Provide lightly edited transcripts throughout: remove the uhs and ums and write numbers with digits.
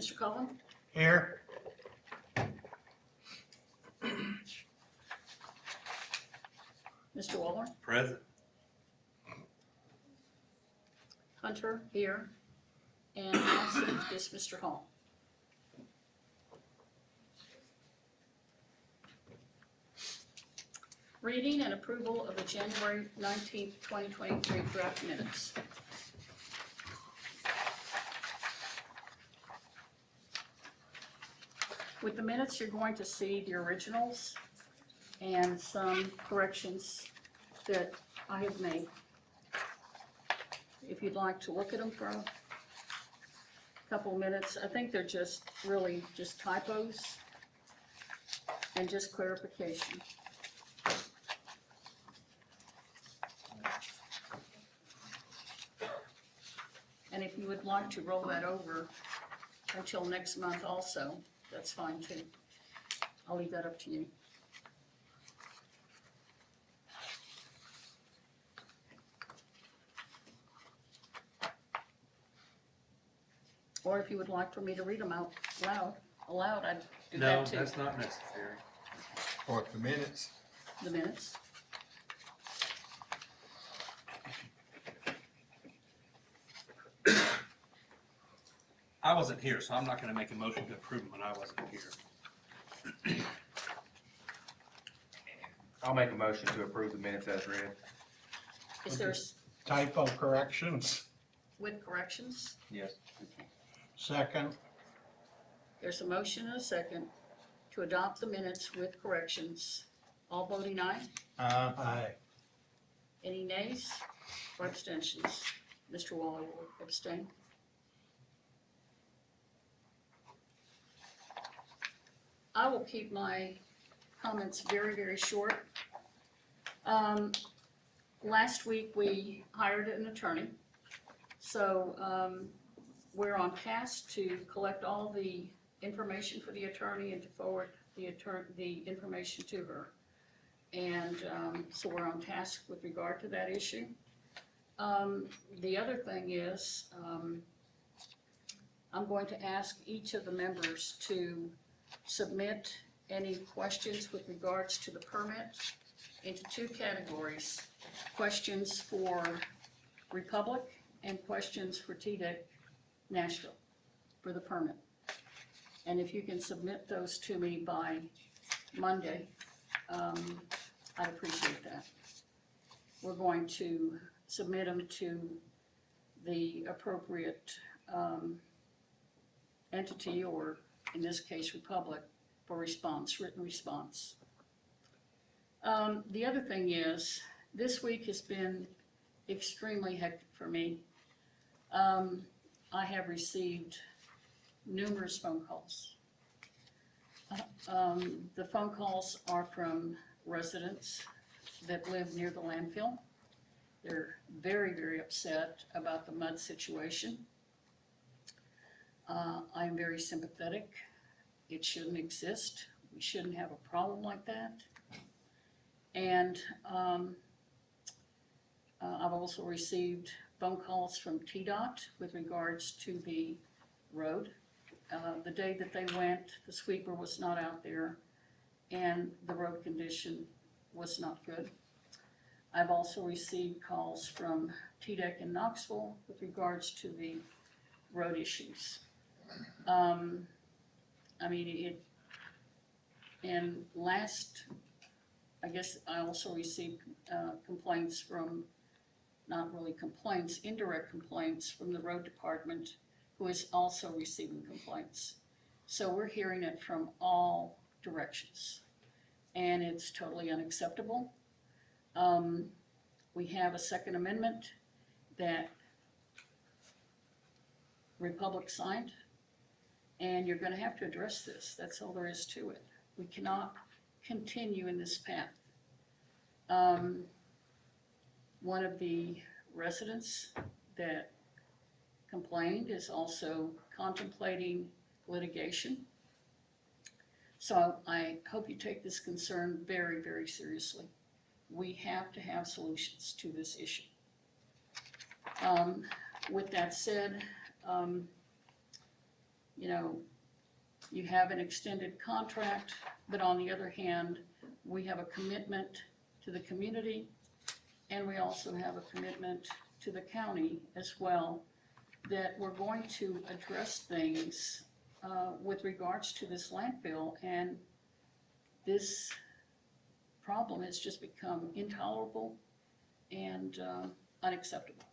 Mr. Cullen? Here. Mr. Waller? Present. Hunter, here. And absent is Mr. Hall. Reading and approval of the January 19th, 2023 draft minutes. With the minutes, you're going to see the originals and some corrections that I have made. If you'd like to look at them for a couple minutes, I think they're just really just typos and just clarification. And if you would like to roll that over until next month also, that's fine too. I'll leave that up to you. Or if you would like for me to read them out aloud, I'd do No, that too. that's not necessary. Or the minutes. The minutes. I wasn't here, so I'm not gonna make a motion to approve them when I wasn't here. I'll make a motion to approve the minutes as read. Is there, Typo corrections. with corrections? Yes. Okay. Second. There's a motion and a second to adopt the minutes with corrections. All voting aye? Aye. Any nays or abstentions? Mr. Waller will abstain. I will keep my comments very, very short. Last week, we hired an attorney. So, we're on task to collect all the information for the attorney and to forward the information to her. And, so we're on task with regard to that issue. The other thing is, I'm going to ask each of the members to submit any questions with regards to the permit into two categories. Questions for Republic and questions for TDEC Nashville for the permit. And if you can submit those to me by Monday, I'd appreciate that. We're going to submit them to the appropriate entity, or in this case, Republic, for response, written response. The other thing is, this week has been extremely hectic for me. I have received numerous phone calls. The phone calls are from residents that live near the landfill. They're very, very upset about the mud situation. I'm very sympathetic. It shouldn't exist. We shouldn't have a problem like that. And I've also received phone calls from TDOT with regards to the road. The day that they went, the sweeper was not out there and the road condition was not good. I've also received calls from TDEC in Knoxville with regards to the road issues. And last, I guess I also received complaints from, not really complaints, indirect complaints from the road department, who is also receiving complaints. So we're hearing it from all directions, and it's totally unacceptable. We have a Second Amendment that Republic signed, and you're gonna have to address this. That's all there is to it. We cannot continue in this path. One of the residents that complained is also contemplating litigation. So I hope you take this concern very, very seriously. We have to have solutions to this issue. With that said, you know, you have an extended contract, but on the other hand, we have a commitment to the community, and we also have a commitment to the county as well, that we're going to address things with regards to this landfill, and this problem has just become intolerable and unacceptable.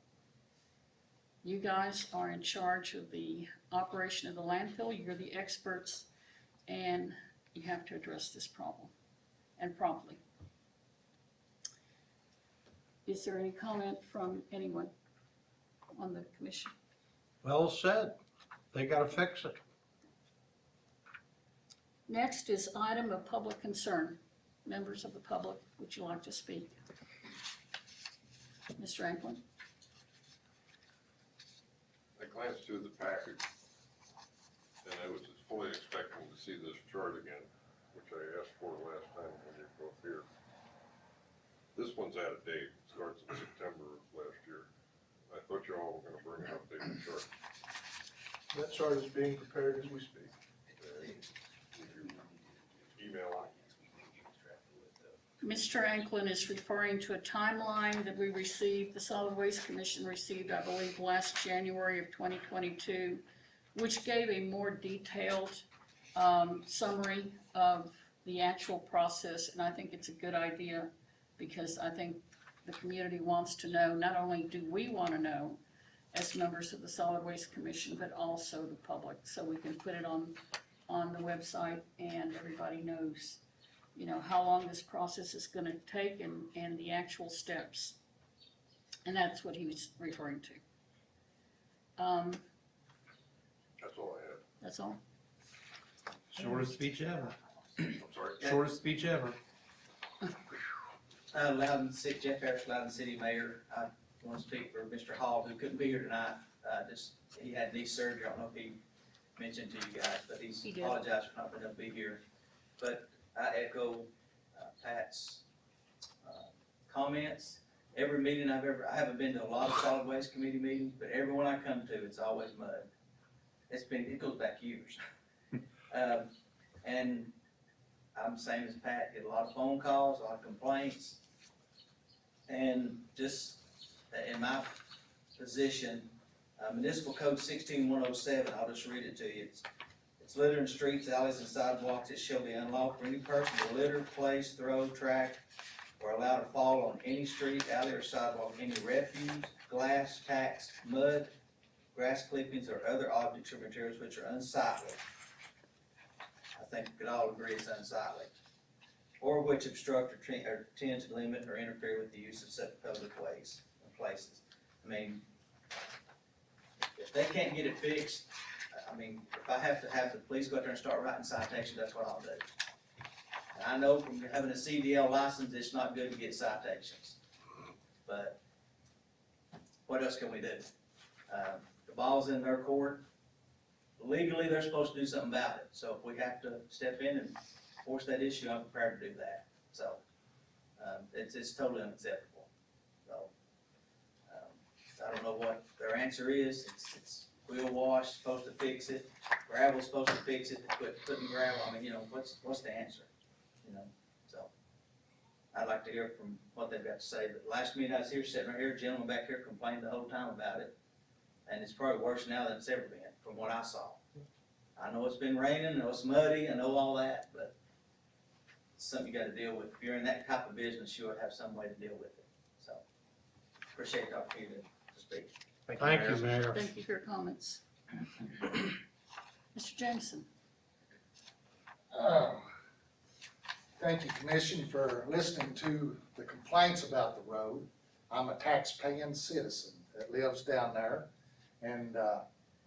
You guys are in charge of the operation of the landfill, you're the experts, and you have to address this problem, and promptly. Is there any comment from anyone on the commission? Well said. They gotta fix it. Next is item of public concern. Members of the public, would you like to speak? Mr. Anklin? I glanced through the package, and I was fully expecting to see this chart again, which I asked for last time when you were both here. This one's out of date, it starts in September of last year. I thought you all were gonna bring an updated chart. That chart is being prepared as we speak. Did you email it? Mr. Anklin is referring to a timeline that we received, the Solid Waste Commission received, I believe, last January of 2022, which gave a more detailed summary of the actual process, and I think it's a good idea, because I think the community wants to know, not only do we want to know as members of the Solid Waste Commission, but also the public, so we can put it on the website and everybody knows, you know, how long this process is gonna take and the actual steps. And that's what he was referring to. That's all I had. That's all? Shortest speech ever. I'm sorry. Shortest speech ever. Loudon City, Jeff Harris, Loudon City Mayor. I want to speak for Mr. Hall, who couldn't be here tonight. He had knee surgery. I don't know if he mentioned to you guys, but He did. apologized for not being able to be here. But I echo Pat's comments. Every meeting I haven't been to a lot of solid waste committee meetings, but every one I come to, it's always mud. It goes back years. And I'm the same as Pat, get a lot of phone calls, a lot of complaints. And just in my position, Municipal Code 16107, I'll just read it to you. It's litter in streets, alleys, and sidewalks. It shall be unlawful for any person to litter, place, throw, track, or allow to fall on any street, alley, or sidewalk any refuse, glass, tacks, mud, grass clippings, or other objects or materials which are unsightly. I think we could all agree it's unsightly. Or which obstruct or tend to limit or interfere with the use of such public ways and places. I mean, if they can't get it fixed, I mean, if I have to have the police go out there and start writing citations, that's what I'll do. And I know from having a CDL license, it's not good to get citations. But what else can we do? The ball's in their court. Legally, they're supposed to do something about it. So if we have to step in and force that issue, I'm prepared to do that. So, it's totally unacceptable. So, I don't know what their answer is. It's wheel wash supposed to fix it, gravel's supposed to fix it, quit putting gravel. I mean, you know, what's the answer? You know, so I'd like to hear from what they've got to say. But last meeting I was here, sitting right here, a gentleman back here complained the whole time about it. And it's probably worse now than it's ever been, from what I saw. I know it's been raining, I know it's muddy, I know all that, but it's something you gotta deal with. If you're in that type of business, you ought to have some way to deal with it. So, appreciate the opportunity to speak. Thank you, Mayor. Thank you for your comments. Mr. Jameson? Thank you, Commission, for listening to the complaints about the road. I'm a tax-paying citizen that lives down there, and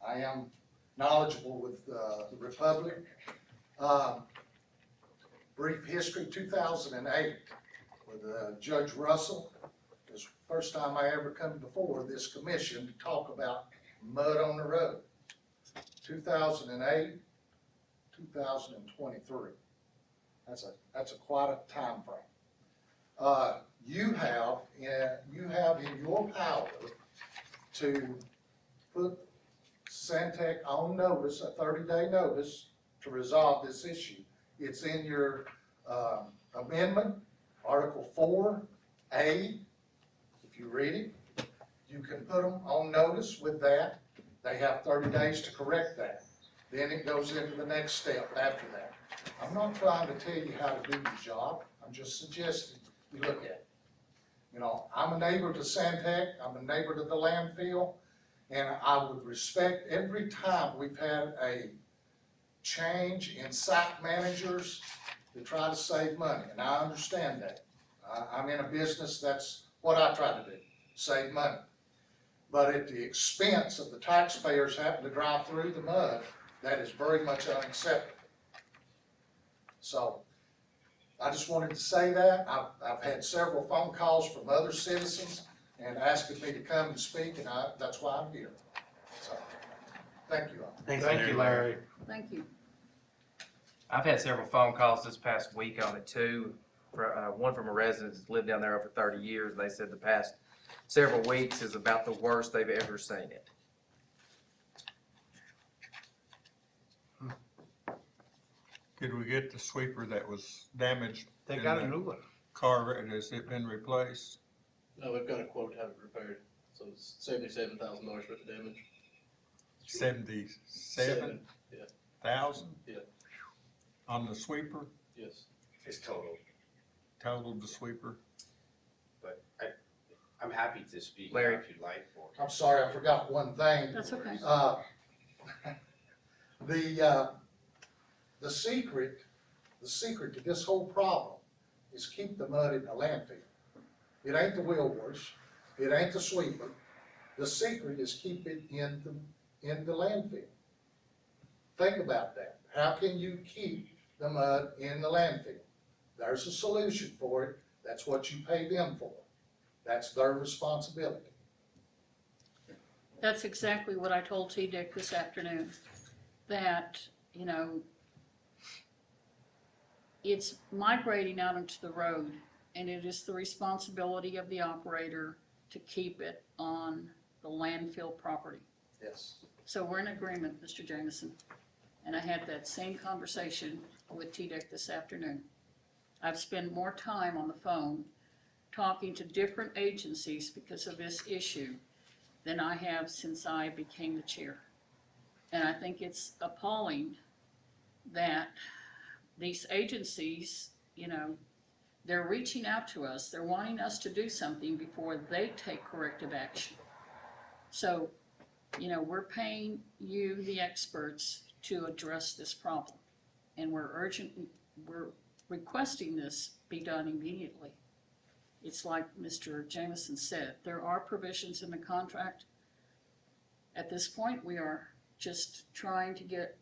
I am knowledgeable with the Republic. Brief history, 2008, with Judge Russell. It was the first time I ever come before this commission to talk about mud on the road. 2008, 2023. That's a quite a time frame. You have in your power to put Santec on notice, a 30-day notice to resolve this issue. It's in your amendment, Article 4A. If you read it, you can put them on notice with that. They have 30 days to correct that. Then it goes into the next step after that. I'm not trying to tell you how to do your job. I'm just suggesting you look at it. You know, I'm a neighbor to Santec, I'm a neighbor to the landfill, and I would respect every time we've had a change in site managers to try to save money, and I understand that. I'm in a business, that's what I try to do, save money. But at the expense of the taxpayers having to drive through the mud, that is very much unacceptable. So, I just wanted to say that. I've had several phone calls from other citizens and asking me to come and speak, and that's why I'm here. So, thank you all. Thanks, Thank you, Larry. Thank you. I've had several phone calls this past week on it too. One from a resident that's lived down there over 30 years. They said the past several weeks is about the worst they've ever seen it. Could we get the sweeper that was damaged? They in got the a new one. Car, and has it been replaced? No, we've got a quote to have it repaired, so it's $77,000 worth of damage. 77,000? Yeah. On the sweeper, Yes. It's total, totaled the sweeper? but I'm happy to speak now Larry. if you'd like. Or I'm sorry, I forgot one thing. That's okay. The secret to this whole problem is keep the mud in the landfill. It ain't the wheel wash, it ain't the sweeper. The secret is keep it in the landfill. Think about that. How can you keep the mud in the landfill? There's a solution for it. That's what you pay them for. That's their responsibility. That's exactly what I told T-Dick this afternoon, that, you know, it's migrating out into the road, and it is the responsibility of the operator to keep it on the landfill property. Yes. So we're in agreement, Mr. Jameson, and I had that same conversation with T-Dick this afternoon. I've spent more time on the phone talking to different agencies because of this issue than I have since I became the chair. And I think it's appalling that these agencies, you know, they're reaching out to us, they're wanting us to do something before they take corrective action. So, you know, we're paying you, the experts, to address this problem. And we're requesting this be done immediately. It's like Mr. Jameson said, there are provisions in the contract. At this point, we are just trying to get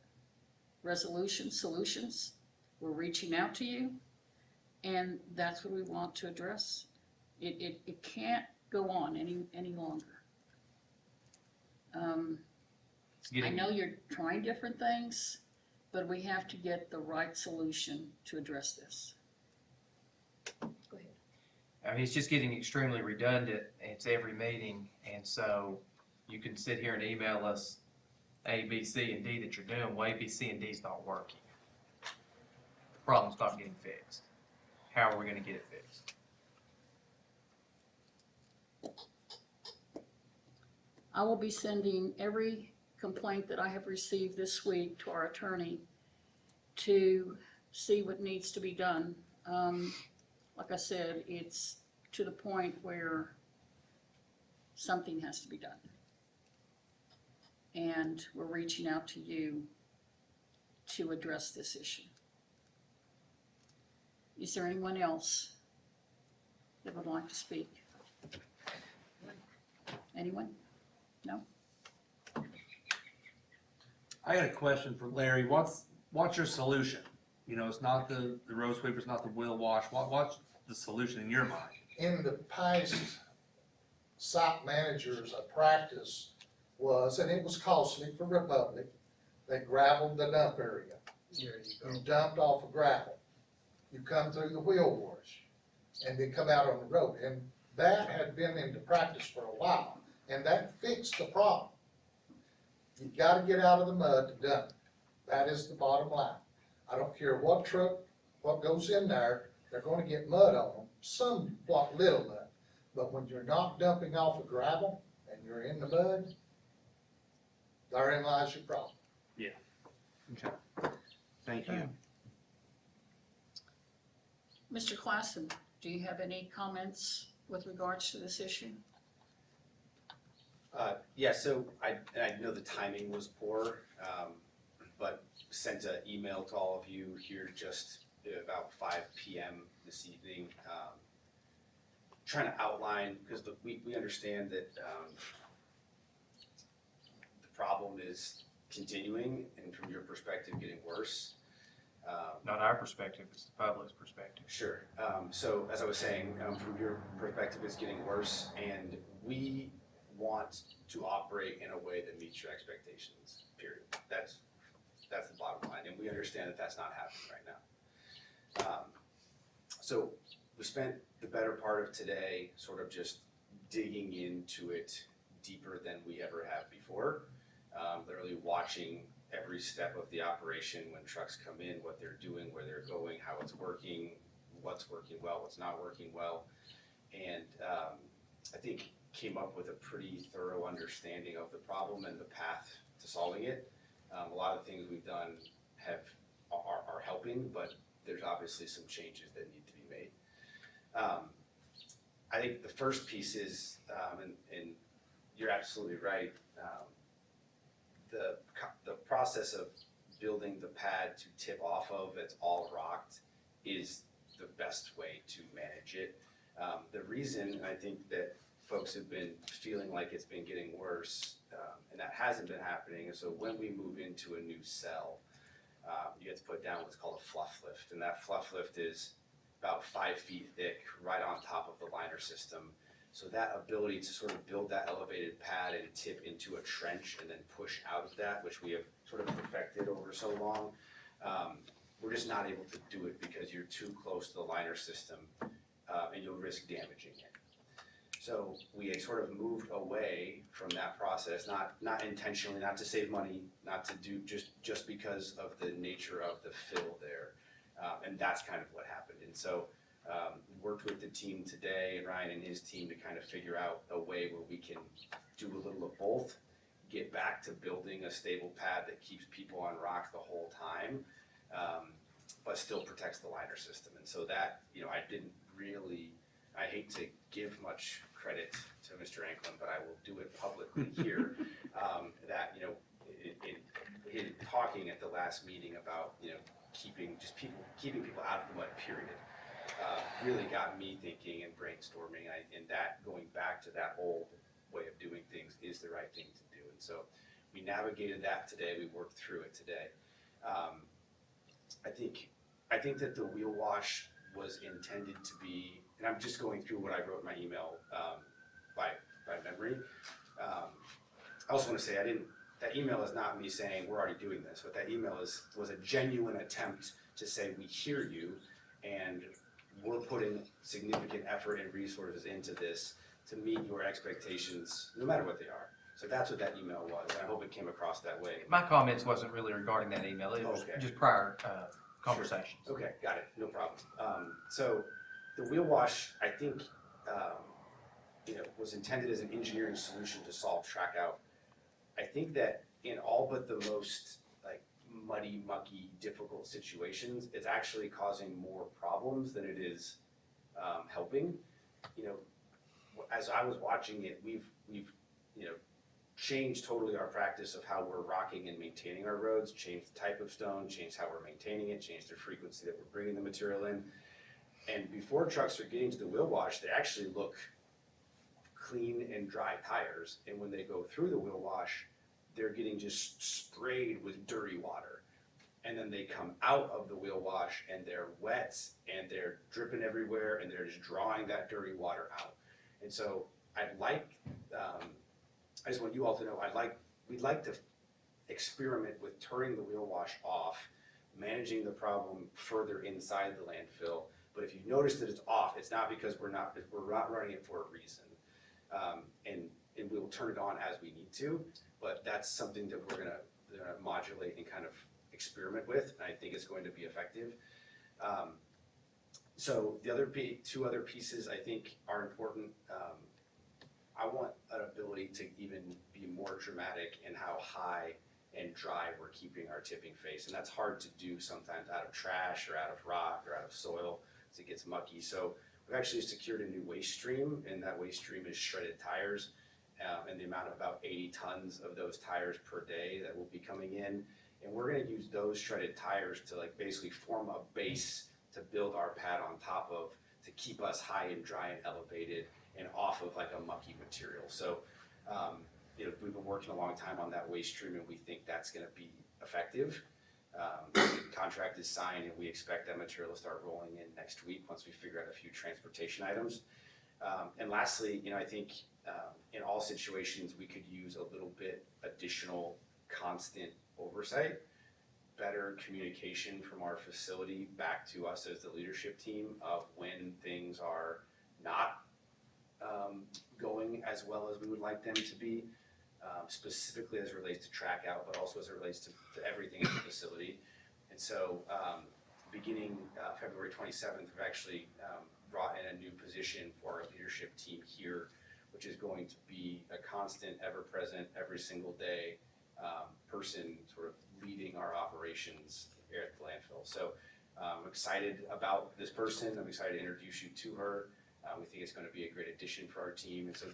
solutions. We're reaching out to you, and that's what we want to address. It can't go on any longer. I know you're trying different things, but we have to get the right solution to address this. Go ahead. I mean, it's just getting extremely redundant. It's every meeting, and so you can sit here and email us A, B, C, and D that you're doing. Well, A, B, C, and D is not working. The problem's not getting fixed. How are we gonna get it fixed? I will be sending every complaint that I have received this week to our attorney to see what needs to be done. Like I said, it's to the point where something has to be done. And we're reaching out to you to address this issue. Is there anyone else that would like to speak? Anyone? No? I got a question for Larry. What's your solution? You know, it's not the road sweeper, it's not the wheel wash. What's the solution in your mind? In the past, site managers, a practice was, and it was costly for Republic, they gravelled the dump area. You dumped off of gravel. You come through the wheel wash and then come out on the road. And that had been into practice for a while, and that fixed the problem. You gotta get out of the mud to dump it. That is the bottom line. I don't care what truck, what goes in there, they're gonna get mud on them, somewhat little mud. But when you're not dumping off of gravel and you're in the mud, therein lies your problem. Thank you. Mr. Classen, do you have any comments with regards to this issue? Yeah, so I know the timing was poor, but sent an email to all of you here just about 5 PM this evening, trying to outline, because we understand that the problem is continuing and from your perspective getting worse. Not our perspective, it's the public's perspective. Sure. So as I was saying, from your perspective, it's getting worse, and we want to operate in a way that meets your expectations, period. That's the bottom line, and we understand that that's not happening right now. So we spent the better part of today sort of just digging into it deeper than we ever have before, literally watching every step of the operation when trucks come in, what they're doing, where they're going, how it's working, what's working well, what's not working well. And I think came up with a pretty thorough understanding of the problem and the path to solving it. A lot of the things we've done are helping, but there's obviously some changes that need to be made. I think the first piece is, and you're absolutely right, the process of building the pad to tip off of, it's all rocked, is the best way to manage it. The reason I think that folks have been feeling like it's been getting worse, and that hasn't been happening, is so when we move into a new cell, you get to put down what's called a fluff lift, and that fluff lift is about 5 feet thick, right on top of the liner system. So that ability to sort of build that elevated pad and tip into a trench and then push out of that, which we have sort of perfected over so long, we're just not able to do it because you're too close to the liner system, and you'll risk damaging it. So we sort of moved away from that process, not intentionally, not to save money, not to do just because of the nature of the fill there, and that's kind of what happened. And so worked with the team today and Ryan and his team to kind of figure out a way where we can do a little of both, get back to building a stable pad that keeps people on rock the whole time, but still protects the liner system. And so that, I hate to give much credit to Mr. Anklin, but I will do it publicly here, that, in talking at the last meeting about, keeping people out of the mud, period, really got me thinking and brainstorming, and that going back to that old way of doing things is the right thing to do. And so we navigated that today, we worked through it today. I think that the wheel wash was intended to be, and I'm just going through what I wrote in my email by memory. I also want to say that email is not me saying we're already doing this. What that email was a genuine attempt to say we hear you and we're putting significant effort and resources into this to meet your expectations, no matter what they are. So that's what that email was, and I hope it came across that way. My comments wasn't really regarding that email, it was Okay. just prior conversations. Sure. Okay, got it, no problem. So the wheel wash, I think, was intended as an engineering solution to solve track out. I think that in all but the most muddy, mucky, difficult situations, it's actually causing more problems than it is helping. As I was watching it, we've changed totally our practice of how we're rocking and maintaining our roads, changed the type of stone, changed how we're maintaining it, changed the frequency that we're bringing the material in. And before trucks are getting to the wheel wash, they actually look clean and dry tires. And when they go through the wheel wash, they're getting just sprayed with dirty water. And then they come out of the wheel wash and they're wet and they're dripping everywhere and they're just drawing that dirty water out. And so I just want you all to know, we'd like to experiment with turning the wheel wash off, managing the problem further inside the landfill. But if you notice that it's off, it's not because we're not running it for a reason. And and we will turn it on as we need to, but that's something that we're gonna modulate and kind of experiment with, and I think it's going to be effective. So the other two other pieces I think are important. I want an ability to even be more dramatic in how high and dry we're keeping our tipping face, and that's hard to do sometimes out of trash or out of rock or out of soil as it gets mucky. So we've actually secured a new waste stream, and that waste stream is shredded tires, and the amount of about 80 tons of those tires per day that will be coming in, and we're gonna use those shredded tires to like basically form a base to build our pad on top of, to keep us high and dry and elevated and off of like a mucky material. So, you know, we've been working a long time on that waste stream, and we think that's gonna be effective. The contract is signed, and we expect that material to start rolling in next week once we figure out a few transportation items. And lastly, you know, I think in all situations, we could use a little bit additional constant oversight, better communication from our facility back to us as the leadership team of when things are not going as well as we would like them to be, specifically as it relates to track out, but also as it relates to everything at the facility. And so beginning February 27th, we've actually brought in a new position for our leadership team here, which is going to be a constant, ever-present, every single day person sort of leading our operations here at the landfill. So I'm excited about this person. I'm excited to introduce you to her. We think it's going to be a great addition for our team. And so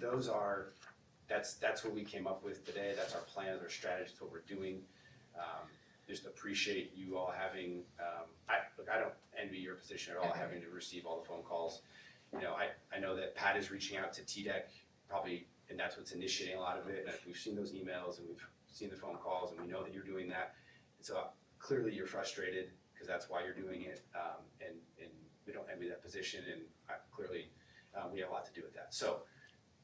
that's what we came up with today. That's our plan, our strategy, that's what we're doing. Just appreciate you all having, I don't envy your position at all, having to receive all the phone calls. You know, I know that Pat is reaching out to TDEC probably, and that's what's initiating a lot of it. And we've seen those emails and we've seen the phone calls, and we know that you're doing that. And so clearly you're frustrated because that's why you're doing it. And we don't envy that position, and clearly we have a lot to do with that. So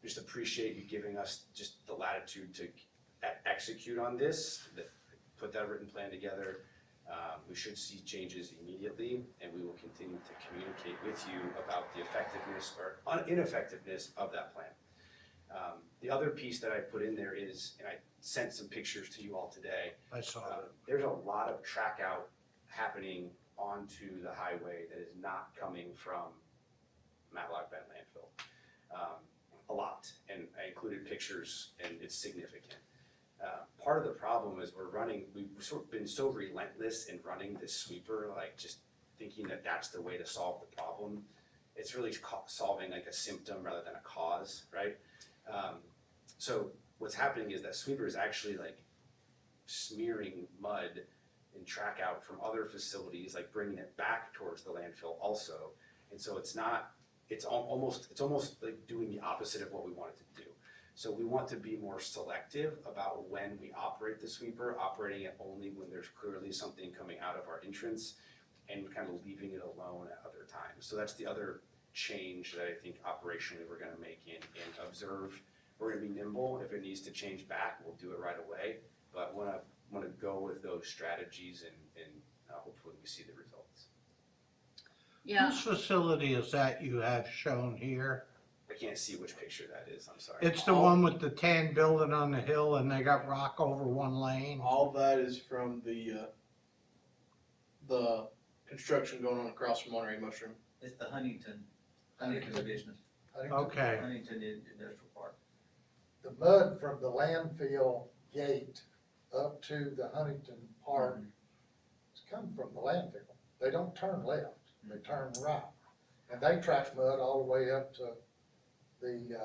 just appreciate you giving us just the latitude to execute on this, put that written plan together. We should see changes immediately, and we will continue to communicate with you about the effectiveness or ineffectiveness of that plan. The other piece that I put in there is, and I sent some pictures to you all today, I saw that. there's a lot of track out happening onto the highway that is not coming from Matlock Bend landfill. A lot, and I included pictures, and it's significant. Part of the problem is we've sort of been so relentless in running this sweeper, like just thinking that that's the way to solve the problem. It's really solving like a symptom rather than a cause, right? So what's happening is that sweeper is actually like smearing mud and track out from other facilities, like bringing it back towards the landfill also. And so it's almost like doing the opposite of what we want it to do. So we want to be more selective about when we operate the sweeper, operating it only when there's clearly something coming out of our entrance, and kind of leaving it alone at other times. So that's the other change that I think operationally we're gonna make and observe. We're gonna be nimble. If it needs to change back, we'll do it right away. But wanna go with those strategies and hopefully we see the results. Yeah, Whose facility is that you have shown here? I can't see which picture that is, I'm sorry. It's the one with the tan building on the hill and they got rock over one lane? All that is from the construction going on across from Monterey Mushroom. It's the Huntington business, Okay, Huntington Industrial Park. The mud from the landfill gate up to the Huntington Park is coming from the landfill. They don't turn left, they turn right. And they track mud all the way up to the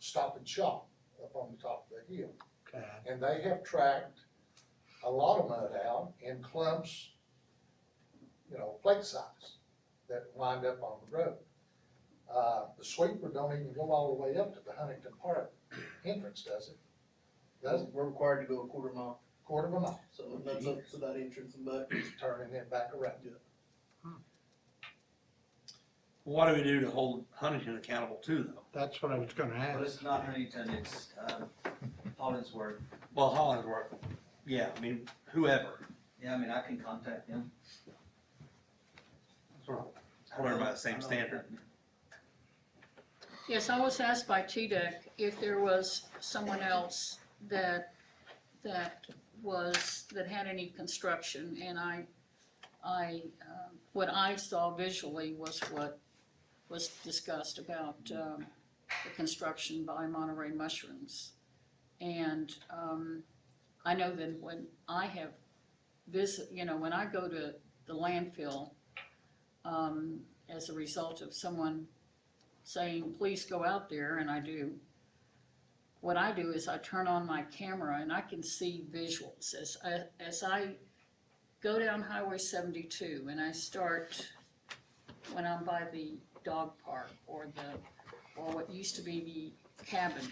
Stop and Shop up on the top of the hill. okay. And they have tracked a lot of mud out in clumps, plate size that wind up on the road. The sweeper don't even go all the way up to the Huntington Park entrance, does it? Does it? We're required to go a quarter mile, Quarter of a mile, so that's up to that entrance and back. turning it back around. What do we do to hold Huntington accountable too, though? That's what I was gonna But ask. it's not Huntington, it's Hollinsworth. Well, Hollinsworth, yeah, I mean, whoever. Yeah, I mean, I can contact them. Sort of hold everybody by the same standard. Yes, I was asked by TDEC if there was someone else that had any construction, and what I saw visually was what was discussed about, the construction by Monterey Mushrooms. And, I know that when I have when I go to the landfill, as a result of someone saying, please go out there, and I do. What I do is I turn on my camera and I can see visuals as I go down Highway 72 and I start when I'm by the dog park or what used to be the cabin.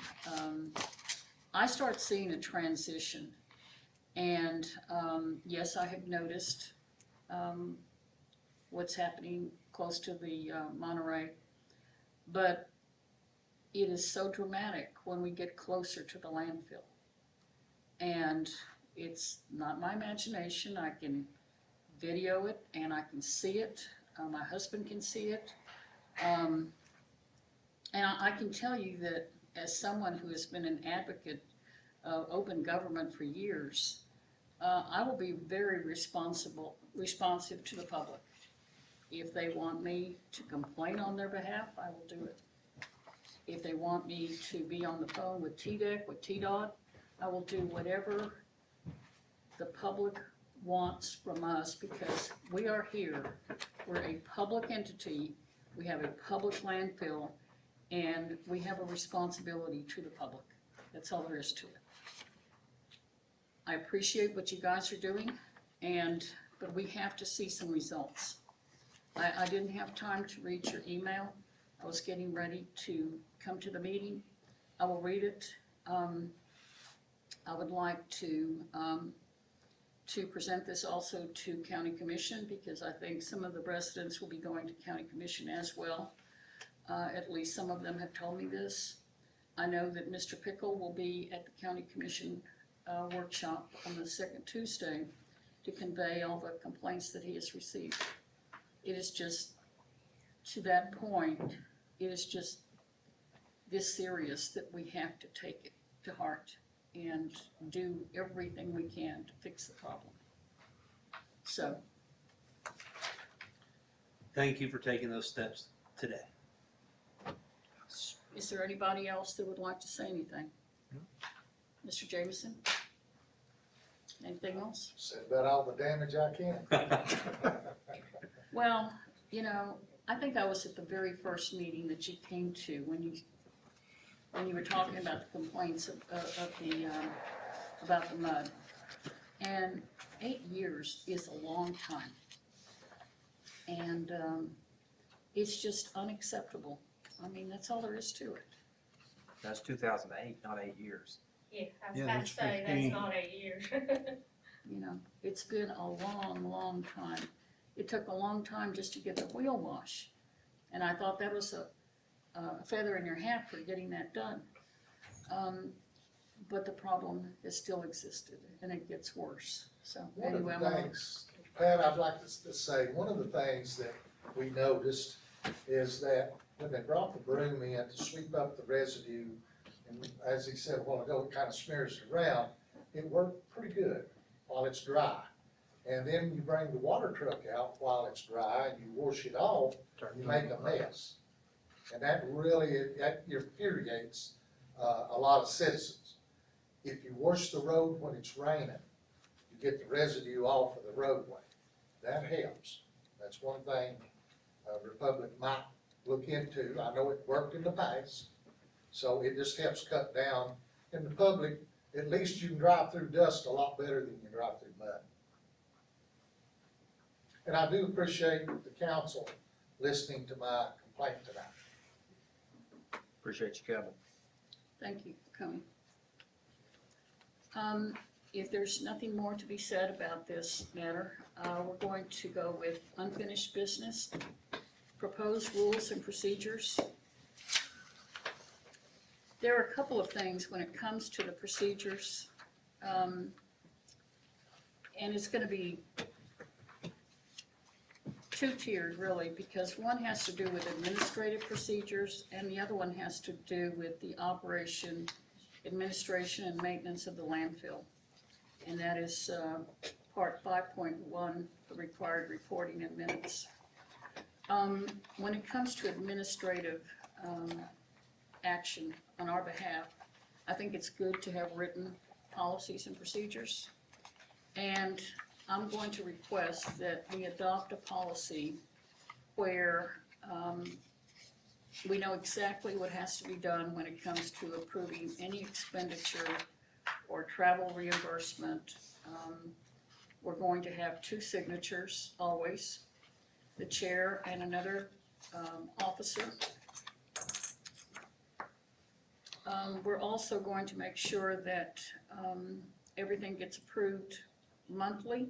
I start seeing a transition, and yes, I have noticed what's happening close to the Monterey. But it is so dramatic when we get closer to the landfill. And it's not my imagination. I can video it and I can see it. My husband can see it. And I can tell you that as someone who has been an advocate of open government for years, I will be very responsive to the public. If they want me to complain on their behalf, I will do it. If they want me to be on the phone with TDEC, with TDOT, I will do whatever the public wants from us, because we are here. We're a public entity, we have a public landfill, and we have a responsibility to the public. That's all there is to it. I appreciate what you guys are doing, but we have to see some results. I didn't have time to read your email. I was getting ready to come to the meeting. I will read it. I would like to present this also to County Commission, because I think some of the residents will be going to County Commission as well. At least some of them have told me this. I know that Mr. Pickle will be at the County Commission workshop on the second Tuesday to convey all the complaints that he has received. It is just, to that point, it is just this serious that we have to take it to heart and do everything we can to fix the problem. So, Thank you for taking those steps today. is there anybody else that would like to say anything? Mr. Jameson? Anything else? Said about all the damage I can. Well, I think I was at the very first meeting that you came to when you were talking about the complaints about the mud. And 8 years is a long time. And it's just unacceptable. I mean, that's all there is to it. That's 2008, not 8 years. Yeah, I was Yeah, about to that's say, 15. that's not 8 years. It's been a long, long time. It took a long time just to get the wheel wash. And I thought that was a feather in your hat for getting that done. But the problem has still existed, and it gets worse. So One of anyway, the things, Pat, I'd like to say, one of the things that we noticed is that when they brought the broom in to sweep up the residue, and as he said a while ago, it kind of smears it around, it worked pretty good while it's dry. And then you bring the water truck out while it's dry and you wash it off, you make a mess. And that really, that infuriates a lot of citizens. If you wash the road when it's raining, you get the residue off of the roadway. That helps. That's one thing Republic might look into. I know it worked in the past, so it just helps cut down. In the public, at least you can drive through dust a lot better than you drive through mud. And I do appreciate the council listening to my complaint tonight. Appreciate you coming. thank you for coming. If there's nothing more to be said about this matter, we're going to go with unfinished business, proposed rules and procedures. There are a couple of things when it comes to the procedures, and it's gonna be two-tiered really, because one has to do with administrative procedures and the other one has to do with the operation, administration and maintenance of the landfill. And that is, part 5.1, the required reporting and minutes. When it comes to administrative, action on our behalf, I think it's good to have written policies and procedures. And I'm going to request that we adopt a policy where we know exactly what has to be done when it comes to approving any expenditure or travel reimbursement. We're going to have 2 signatures always, the chair and another officer. We're also going to make sure that everything gets approved monthly,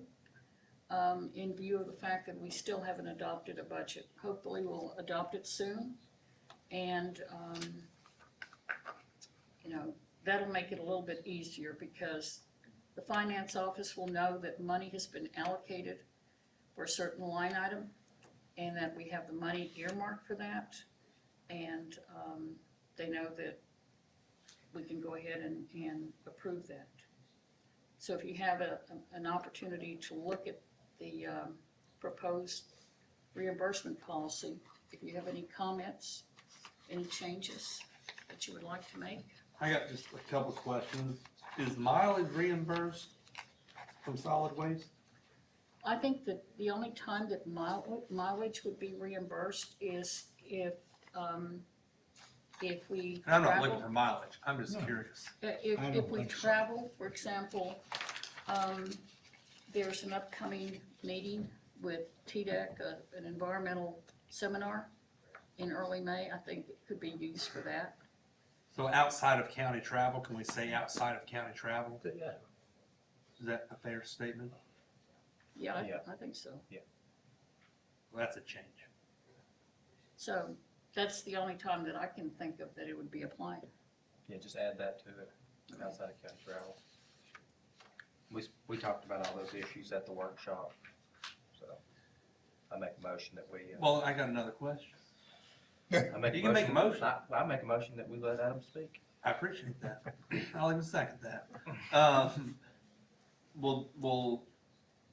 in view of the fact that we still haven't adopted a budget. Hopefully we'll adopt it soon, and, you know, that'll make it a little bit easier because the finance office will know that money has been allocated for a certain line item and that we have the money earmarked for that, and they know that we can go ahead and approve that. So if you have an opportunity to look at the proposed reimbursement policy, if you have any comments, any changes that you would like to make. I got just a couple questions. Is mileage reimbursed from solid waste? I think that the only time that mileage would be reimbursed is if we And I'm not travel. looking for mileage, I'm just curious. If I don't we think so. travel, for example, there's an upcoming meeting with TDEC, an environmental seminar in early May. I think it could be used for that. So outside of county travel, can we say outside of county travel? Yeah. Is that a fair statement? Yeah, Yeah. I think so. Well, that's a change. So that's the only time that I can think of that it would be applied. Yeah, just add that to it, outside of county travel. We talked about all those issues at the workshop, so I make a motion that we, Well, I got another question. I make you can make a motion. I make a motion that we let Adam speak. I appreciate that. I'll even second that. Will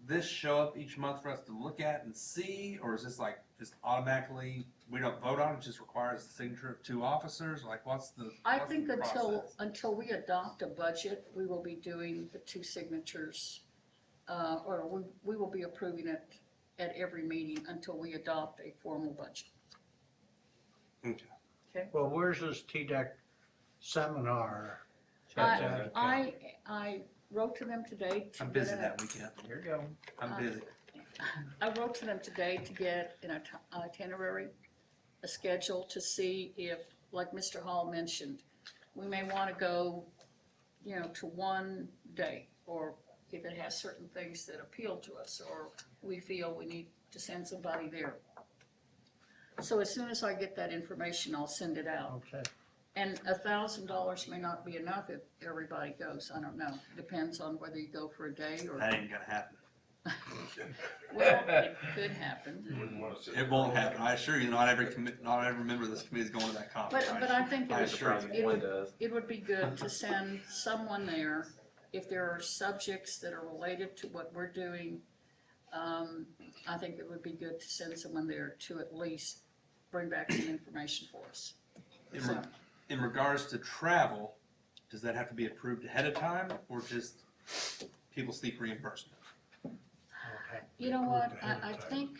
this show up each month for us to look at and see, or is this like just automatically, we don't vote on it, just requires the signature of 2 officers? Like, what's the I what's think the process? until we adopt a budget, we will be doing the 2 signatures, or we will be approving it at every meeting until we adopt a formal budget. Okay. Well, where's this TDEC seminar? I wrote to them today to I'm get busy an- that weekend. Here you go. I'm busy. I wrote to them today to get an itinerary, a schedule to see if, like Mr. Hall mentioned, we may want to go, you know, to one day, or if it has certain things that appeal to us, or we feel we need to send somebody there. So as soon as I get that information, I'll send it out. Okay. And $1,000 may not be enough if everybody goes, I don't know, depends on whether you go for a day or, That ain't gonna happen. well, it could happen. You wouldn't wanna sit. It won't happen. I assure you, not every member of this committee is going to that conference. But I think I it assure would, you. it would be good to send someone there if there are subjects that are related to what we're doing. I think it would be good to send someone there to at least bring back some information for us. So, In regards to travel, does that have to be approved ahead of time, or just people seek reimbursement? you know what, I think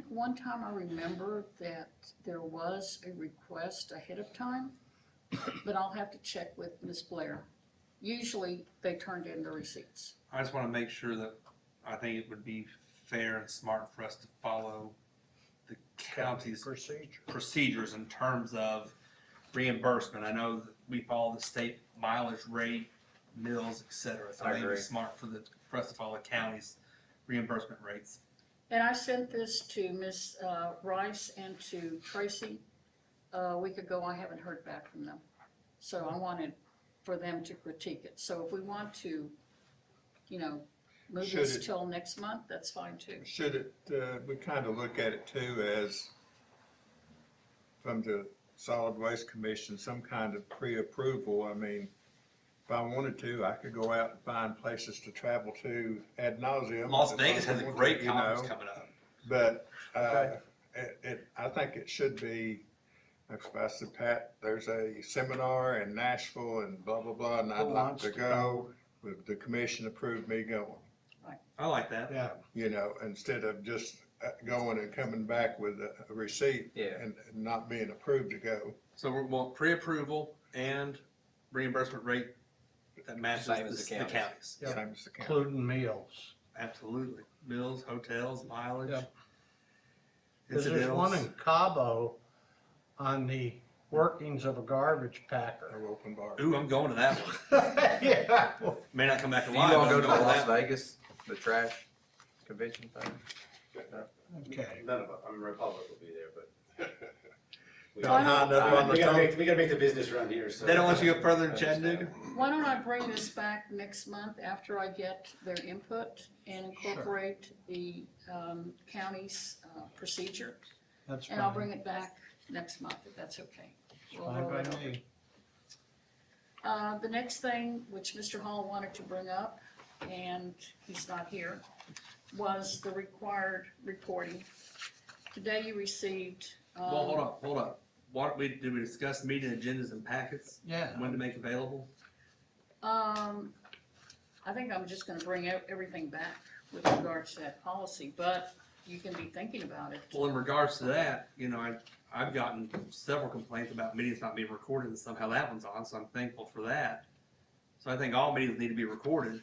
one time I remember that there was a request ahead of time, but I'll have to check with Ms. Blair. Usually, they turned in the receipts. I just want to make sure that, I think it would be fair and smart for us to follow the county's Procedure. procedures in terms of reimbursement. I know that we follow the state mileage rate, mills, et cetera. So I I think agree. it's smart for us to follow the county's reimbursement rates. And I sent this to Ms. Rice and to Tracy a week ago. I haven't heard back from them. So I wanted for them to critique it. So if we want to, you know, move Should this it- till next month, that's fine too. Should it, we kind of look at it too as from the Solid Waste Commission, some kind of pre-approval. I mean, if I wanted to, I could go out and find places to travel to ad nauseum. Las if I Vegas has a wanted to, great you know. conference coming up. But, Okay. I think it should be, like I said, Pat, there's a seminar in Nashville and blah, blah, blah, and I'd Who like wants to to go. With the commission approved me going, I like that. Yeah, you know, instead of just going and coming back with a receipt Yeah. and not being approved to go. So we want pre-approval and reimbursement rate that matches Same as the the counties. Yeah. Same as the county. including meals. Absolutely. Meals, hotels, mileage. Yep. Cause there's one in incidentals. Cabo on the workings of a garbage packer. No open bar. Ooh, I'm going to that one. Yeah. May not come back Do you alive. all but go I'm to the going Las that. Vegas, the trash convention thing? Okay. None of us, I mean, Republic will be there, but. Not high enough on the We gotta top. make, we gotta make the business run here, so. They don't want you to go further than Chattanooga? Why don't I bring this back next month after I get their input and incorporate the county's procedure? That's And I'll fine. bring it back next month, if that's okay. We'll Fine roll by it over. me. The next thing, which Mr. Hall wanted to bring up, and he's not here, was the required reporting. Today you received, Well, hold up. Did we discuss meeting agendas and packets? Yeah. When to make available? I think I'm just gonna bring everything back with regards to that policy, but you can be thinking about it. Well, in regards to that, you know, I've gotten several complaints about meetings not being recorded and somehow that one's on, so I'm thankful for that. So I think all meetings need to be recorded.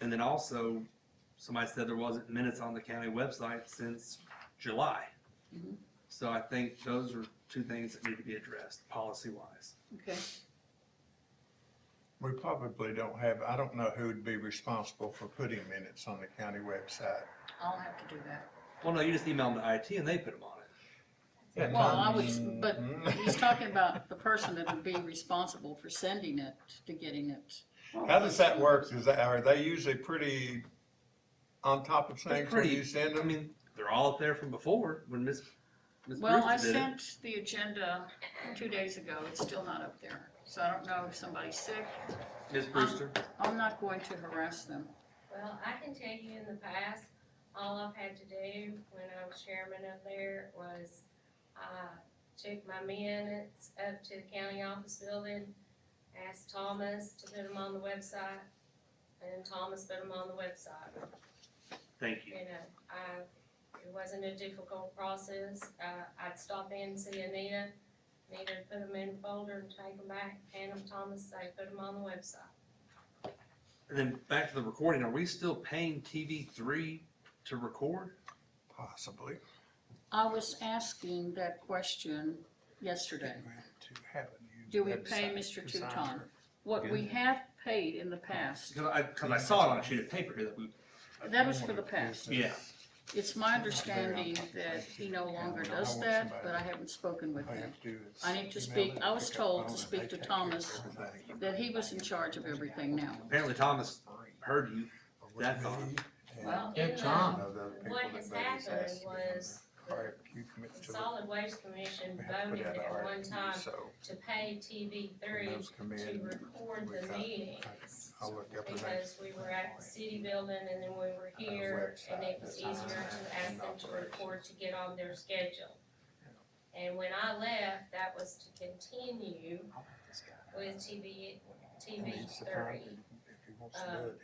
And then also, somebody said there wasn't minutes on the county website since July. Mhm. So I think those are two things that need to be addressed, policy-wise. Okay, We probably don't have, I don't know who would be responsible for putting minutes on the county website. I'll have to do that. Well, no, you just email them to IT and they put them on it. Yeah, Well, I Tom. would, but he's talking about the person that would be responsible for sending it, to getting it. How does that work? Are they usually pretty on top of things when you send I them? mean, they're all up there from before when Miss Well, I Brewster did it. sent the agenda 2 days ago, it's still not up there, so I don't know if somebody's sick. Ms. Brewster. I'm not going to harass them. Well, I can tell you in the past, all I've had to do when I was chairman up there was I took my minutes up to the county office building, asked Thomas to put them on the website, and Thomas put them on the website. Thank you. You know, it wasn't a difficult process. I'd stop in and see Anita would put them in a folder and take them back, hand them to Thomas, say, put them on the website. And then back to the recording, are we still paying TV3 to record? Possibly. I was asking that question yesterday. To have a new Do we pay website Mr. designer. Touton? What we have paid in the past, Because I saw it on a sheet of paper here that we, that was for the past. yeah. It's my understanding that he no longer does that, but I haven't spoken with All you him. have to do is I need to email speak, it, I was pick up told phone, to and speak they to take care of Thomas, everything. that he was in charge of everything now. Apparently Thomas heard you. Or with That's me, on. and Well, It's in on. the, of the other people what that has Brady's happened asked to be on was there. All right, you commit the to it. Solid Waste Commission We have to put voted out a at one RFQ, time so to pay TV3 when those come to in, record we the got- meetings. I'll look up the next. Because we were at the city building and then we were here, and it was easier to ask them to record to get on their schedule. And when I left, that was to continue with TV3. If he wants to do it,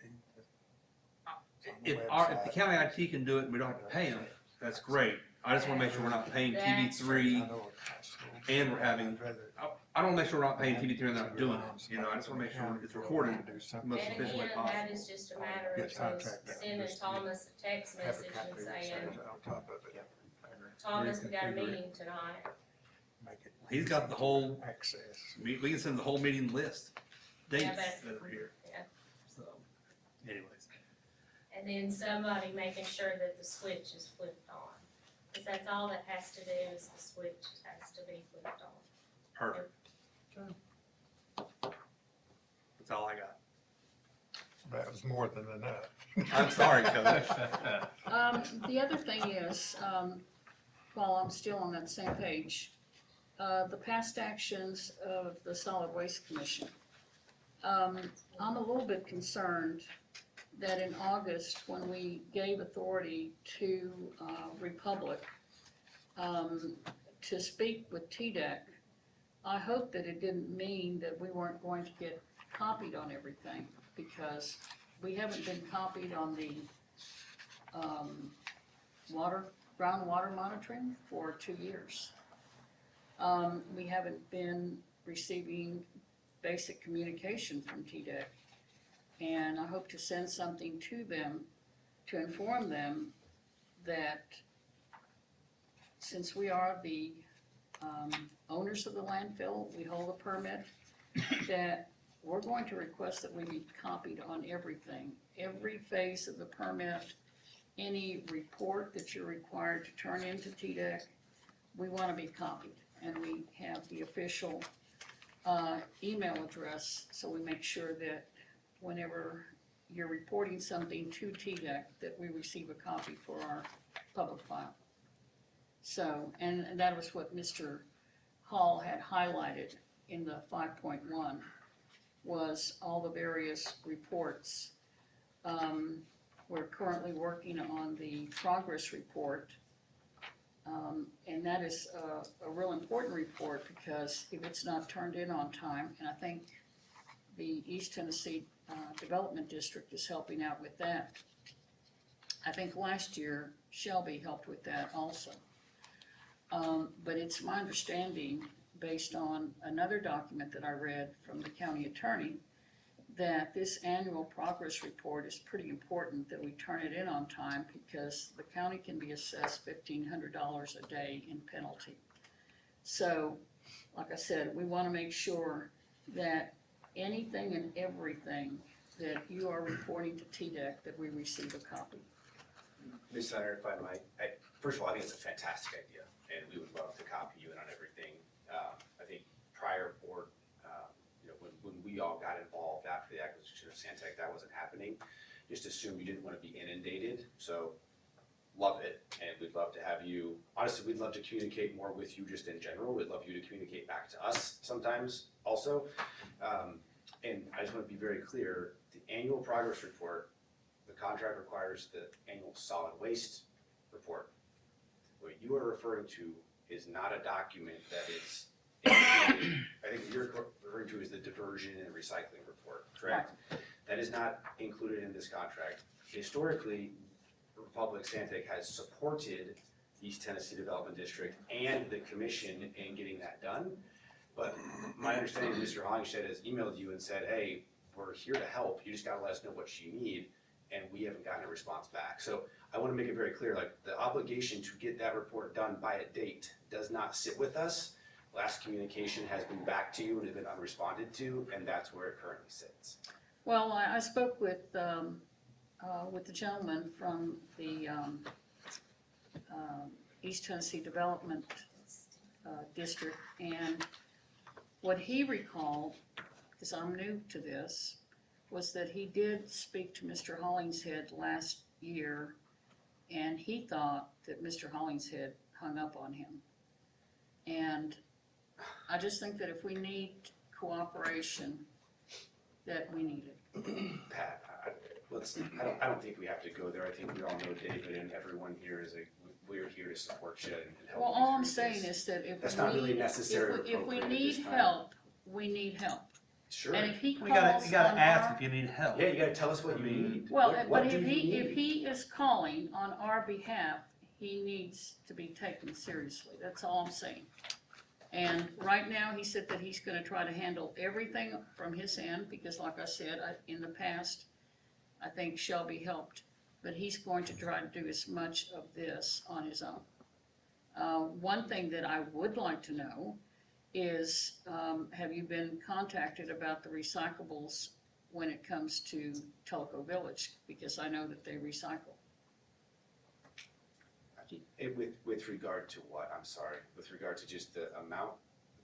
he- If the county IT can do it and we don't have to pay them, that's great. I just want to make sure we're not paying I TV3 know it's possible. and we're having, I'd rather- I don't want to make sure we're not paying TV3 and they're not doing it. You know, I just want to make sure it's recorded Do the something. most And efficient way again, that possible. is just a matter Get of contract just done, sending just Thomas a text Have a message and company that saying, says on top of it, Thomas, we got a Reconfigure it. meeting tonight. make it He's got the whole- access. We can send the whole meeting list, dates Yeah, that are here. Yeah. So, anyways. And then somebody making sure that the switch is flipped on. Cause that's all that has to do is the switch has to be flipped on. Perfect. That's all I got. That was more than enough. I'm sorry, Coach. The other thing is, while I'm still on that same page, the past actions of the Solid Waste Commission. I'm a little bit concerned that in August, when we gave authority to Republic to speak with TDEC, I hope that it didn't mean that we weren't going to get copied on everything, because we haven't been copied on the groundwater monitoring for 2 years. We haven't been receiving basic communication from TDEC, and I hope to send something to them to inform them that since we are the owners of the landfill, we hold a permit, that we're going to request that we be copied on everything, every phase of the permit, any report that you're required to turn into TDEC, we want to be copied. And we have the official email address, so we make sure that whenever you're reporting something to TDEC, that we receive a copy for our public file. So, and that was what Mr. Hall had highlighted in the 5.1, was all the various reports. We're currently working on the progress report, and that is a real important report, because if it's not turned in on time, and I think the East Tennessee Development District is helping out with that. I think last year Shelby helped with that also. But it's my understanding, based on another document that I read from the county attorney, that this annual progress report is pretty important that we turn it in on time, because the county can be assessed $1,500 a day in penalty. So, like I said, we want to make sure that anything and everything that you are reporting to TDEC, that we receive a copy. Ms. Senator, if I might, first of all, I think it's a fantastic idea, and we would love to copy you in on everything. I think prior board, when we all got involved after the acquisition of Santec, that wasn't happening. Just assumed you didn't want to be inundated, so love it, and we'd love to have you, honestly, we'd love to communicate more with you just in general. We'd love you to communicate back to us sometimes also. And I just want to be very clear, the annual progress report, the contract requires the annual solid waste report. What you are referring to is not a document that is included. I think what you're referring to is the diversion and recycling report, correct? That is not included in this contract. Historically, Republic Santec has supported East Tennessee Development District and the commission in getting that done. But my understanding, Mr. Hollingshed has emailed you and said, hey, we're here to help, you just gotta let us know what you need, and we haven't gotten a response back. So I wanna make it very clear, like, the obligation to get that report done by a date does not sit with us. Last communication has been back to you and has been unresponded to, and that's where it currently sits. Well, I spoke with the gentleman from the East Tennessee Development District, and what he recalled, because I'm new to this, was that he did speak to Mr. Hollingshead last year, and he thought that Mr. Hollingshead hung up on him. And I just think that if we need cooperation, that we need it. Pat, I don't think we have to go there. I think we all know David, and everyone here we're here to support you and help you. Well, all I'm through saying this. is that if That's not really necessary or if we appropriate at need this time. help, we need help. Sure. And if he You calls gotta on ask our, if you need help. Yeah, you gotta tell us what you need. well, What but do if you if need? he is calling on our behalf, he needs to be taken seriously. That's all I'm saying. And right now, he said that he's gonna try to handle everything from his end, because like I said, in the past, I think Shelby helped, but he's going to try to do as much of this on his own. One thing that I would like to know is, have you been contacted about the recyclables when it comes to Telco Village? Because I know that they recycle. With regard to what? I'm sorry. With regard to just the amount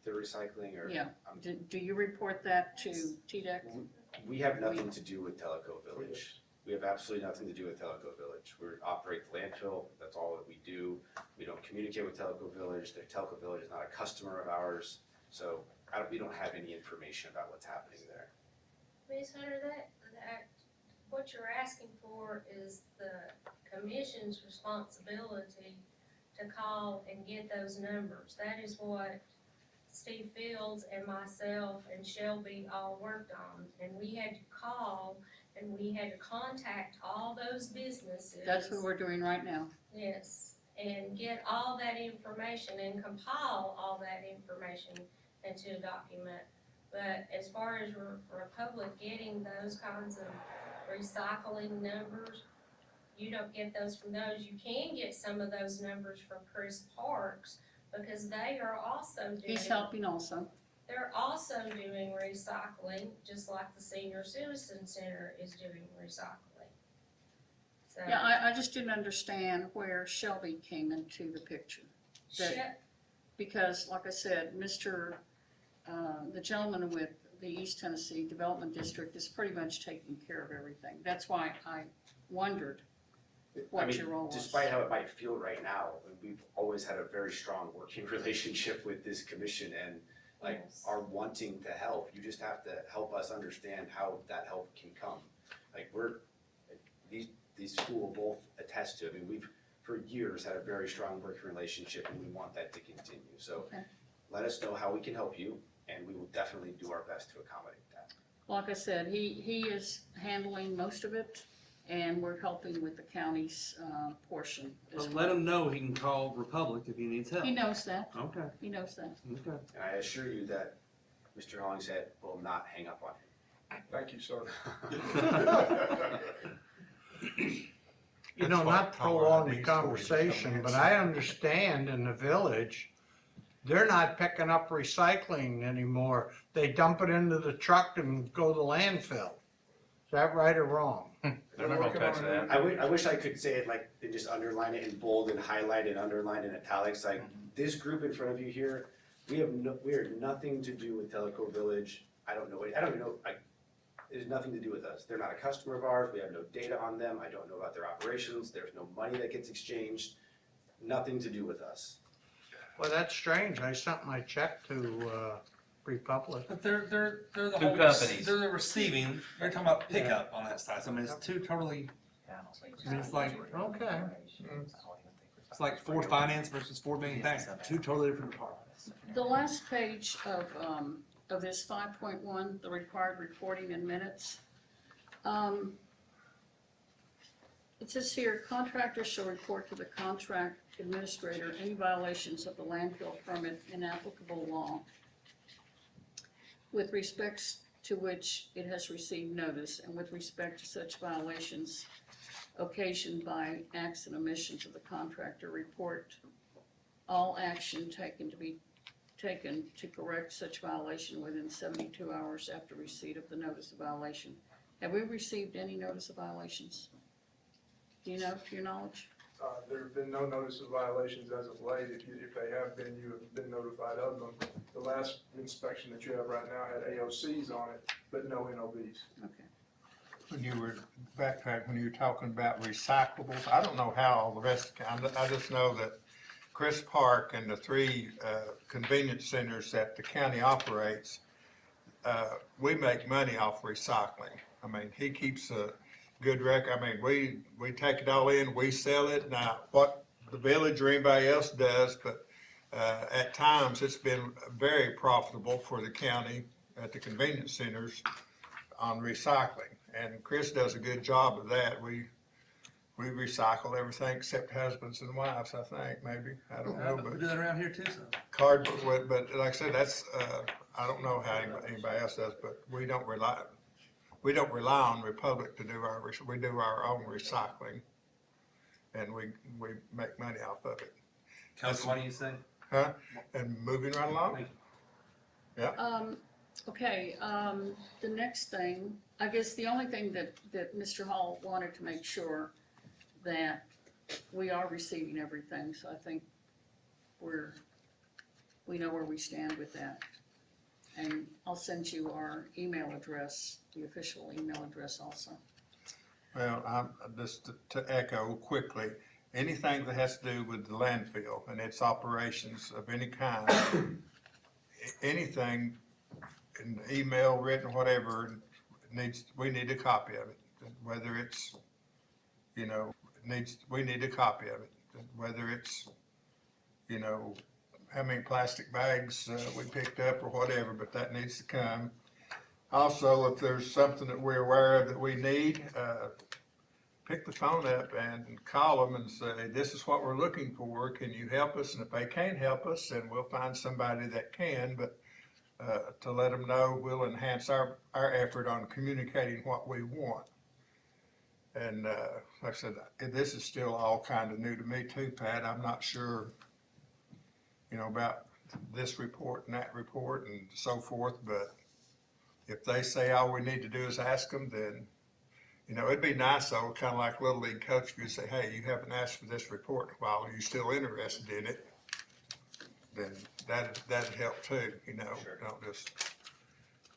they're recycling, or? Yeah. Do you report that to TDEC? We have nothing to do with Teleco Village. We have absolutely nothing to do with Teleco Village. We operate the landfill, that's all that we do. We don't communicate with Teleco Village. The Teleco Village is not a customer of ours, so we don't have any information about what's happening there. Ms. Hunter, what you're asking for is the commission's responsibility to call and get those numbers. That is what Steve Fields and myself and Shelby all worked on. And we had to call and we had to contact all those businesses. That's what we're doing right now. Yes, and get all that information and compile all that information into a document. But as far as Republic getting those kinds of recycling numbers, you don't get those from those. You can get some of those numbers from Chris Parks because they are also doing. He's helping also. They're also doing recycling, just like the Senior Citizen Center is doing recycling. So. Yeah, I just didn't understand where Shelby came into the picture. Because, like I said, the gentleman with the East Tennessee Development District is pretty much taking care of everything. That's why I wondered what your role was. Despite how it might feel right now, we've always had a very strong working relationship with this commission and Yes. are wanting to help. You just have to help us understand how that help can come. These two will both attest to it. I mean, we've for years had a very strong working relationship and we want that to continue. So Okay. let us know how we can help you and we will definitely do our best to accommodate that. Like I said, he is handling most of it, and we're helping with the county's portion as But well. let him know he can call Republic if he needs help. He knows that. Okay, He knows that. okay. And I assure you that Mr. Hollingshead will not hang up on him. Thank you, sir. You know, not prolong the conversation, but I understand in the village, they're not picking up recycling anymore. They dump it into the truck and go to landfill. Is that right or wrong? They're not gonna touch that. I wish I could say it like, they just underline it in bold and highlight and underline in italics, like this group in front of you here, we are nothing to do with Teleco Village. I don't know, it has nothing to do with us. They're not a customer of ours, we have no data on them, I don't know about their operations, there's no money that gets exchanged, nothing to do with us. Well, that's strange. I sent my check to Republic. But they're the Two whole, companies. they're the receiving, you're talking about pickup on that side, so I mean, it's two totally, I mean, it's like, Okay. it's like Ford Finance versus Ford Manufacturing, two totally different departments. The last page of this 5.1, the required reporting in minutes. It says here, contractors shall report to the contract administrator any violations of the landfill permit in applicable law with respects to which it has received notice and with respect to such violations occasioned by acts and omissions of the contractor, report all action taken to correct such violation within 72 hours after receipt of the notice of violation. Have we received any notice of violations? Do you know, to your knowledge? There have been no notice of violations as of late. If they have been, you have been notified of them. The last inspection that you have right now had AOCs on it, but no NOVs. Okay. When you were backtrack, when you were talking about recyclables, I don't know how all the rest, I just know that Chris Park and the three convenience centers that the county operates, we make money off recycling. I mean, he keeps a good record. I mean, we take it all in, we sell it. Now, what the village or anybody else does, but at times it's been very profitable for the county at the convenience centers on recycling. And Chris does a good job of that. We recycle everything except husbands and wives, I think, maybe. I don't know, We but do that around here too, so. cardboard, but like I said, that's, I don't know how anybody else does, but we don't rely on Republic to do we do our own recycling. And we make money off of it. Council, what do you say? Huh? And moving right along. Okay, the next thing, I guess the only thing that Mr. Hall wanted to make sure that we are receiving everything, so I think we know where we stand with that. And I'll send you our email address the official email address also. Well, just to echo quickly, anything that has to do with the landfill and its operations of any kind, anything in email, written, whatever, we need a copy of it. Whether it's, we need a copy of it. Whether it's, how many plastic bags we picked up or whatever, but that needs to come. Also, if there's something that we're aware of that we need, pick the phone up and call them and say, this is what we're looking for, can you help us? And if they can't help us, then we'll find somebody that can, but to let them know, we'll enhance our effort on communicating what we want. And like I said, this is still all kind of new to me too, Pat. I'm not sure, about this report and that report and so forth, but if they say all we need to do is ask them, then, it'd be nice though, kind of like Little League coach, if you say, hey, you haven't asked for this report in a while, are you still interested in it? Then that'd help too, Sure. Don't just,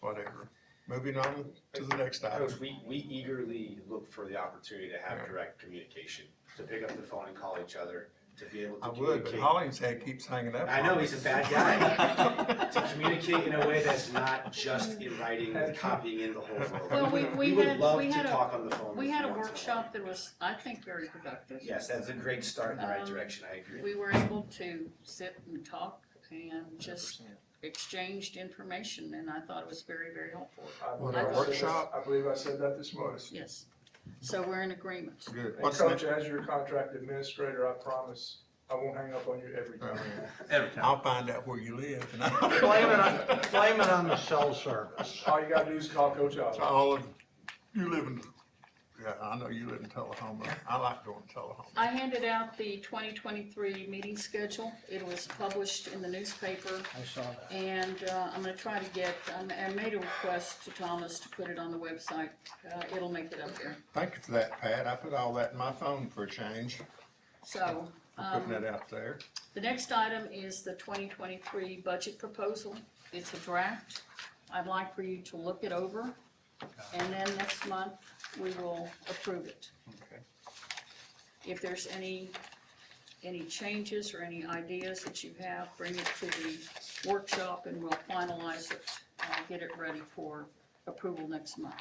whatever. Moving on to the next item. Coach, we eagerly look for the opportunity to have direct communication, to pick up the phone and call each other, to be able to I would, communicate. but Hollingshead keeps hanging up. I know, he's a bad guy. To communicate in a way that's not just in writing and copying in the whole world. Well, we would had- love we to had a- talk on the phone. We with had you a once in workshop that was, I think, very productive. Yes, that's a great start in the right Um, direction, I agree. We were able to sit and talk and just exchanged information, and I thought it was very, very helpful. I Well, believe our I said that- workshop- I believe I said that this morning. Yes. So we're in agreement. Good. And What's Coach, next? as your contract administrator, I promise I won't hang up on you every time. Every time. I'll find out where you live and Blame it on the cell service. All you gotta do is call Coach to Oliver. all of, you live in, yeah, I know you live in Tullahoma. I like going to Tullahoma. I handed out the 2023 meeting schedule. It was published in the newspaper, I saw that. and I'm gonna try to get, I made a request to Thomas to put it on the website. It'll make it up there. Thank you for that, Pat. I put all that in my phone for a change, So, for putting that out there. the next item is the 2023 budget proposal. It's a draft. I'd like for you to look it over, and then next month, we will approve it. Okay. If there's any changes or any ideas that you have, bring it to the workshop and we'll finalize it, get it ready for approval next month.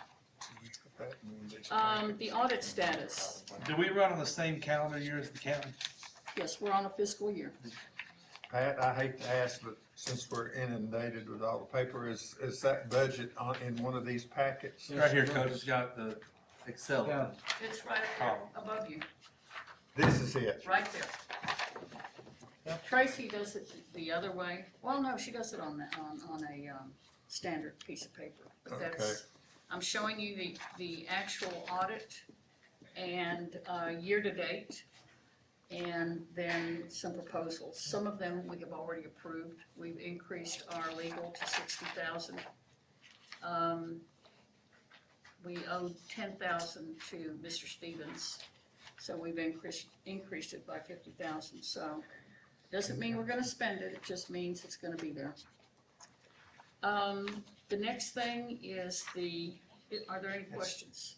The audit status, Do we run on the same calendar year as the county? yes, we're on a fiscal year. Pat, I hate to ask, but since we're inundated with all the paper, is that budget in one of these packets? Right here, Coach, it's got the Excel. Yeah. It's right there above you, This is it. right there. Tracy does it the other way. Well, no, she does it on a standard piece of paper. But that's, I'm showing you the actual audit and year-to-date, and then some proposals. Some of them we have already approved. We've increased our legal to $60,000. We owed $10,000 to Mr. Stevens, so we've increased it by $50,000. So doesn't mean we're gonna spend it, it just means it's gonna be there. The next thing is are there any questions?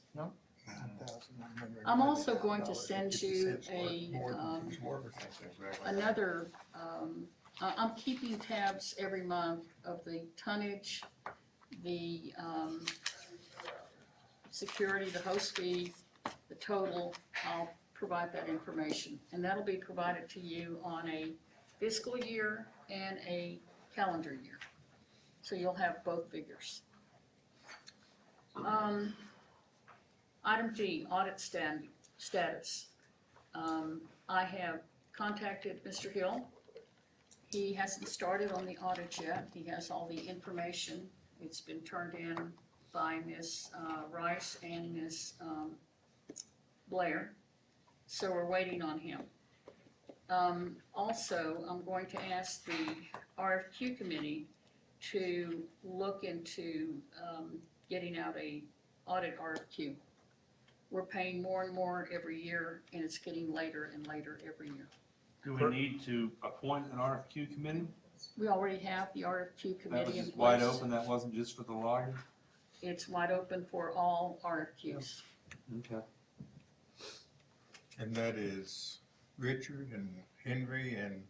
I'm also going to send you another, I'm keeping tabs every month of the tonnage, the security, the host fee, the total. I'll provide that information, and that'll be provided to you on a fiscal year and a calendar year. So you'll have both figures. Item D, audit status. I have contacted Mr. Hill. He hasn't started on the audit yet. He has all the information. It's been turned in by Ms. Rice and Ms. Blair. So we're waiting on him. Also, I'm going to ask the RFQ committee to look into getting out a audit RFQ. We're paying more and more every year, and it's getting later and later every year. Do we need to appoint an RFQ committee? We already have the RFQ That was committee in just wide place. open, that wasn't just for the lawyer? it's wide open for all RFQs. Okay. And that is Richard and Henry and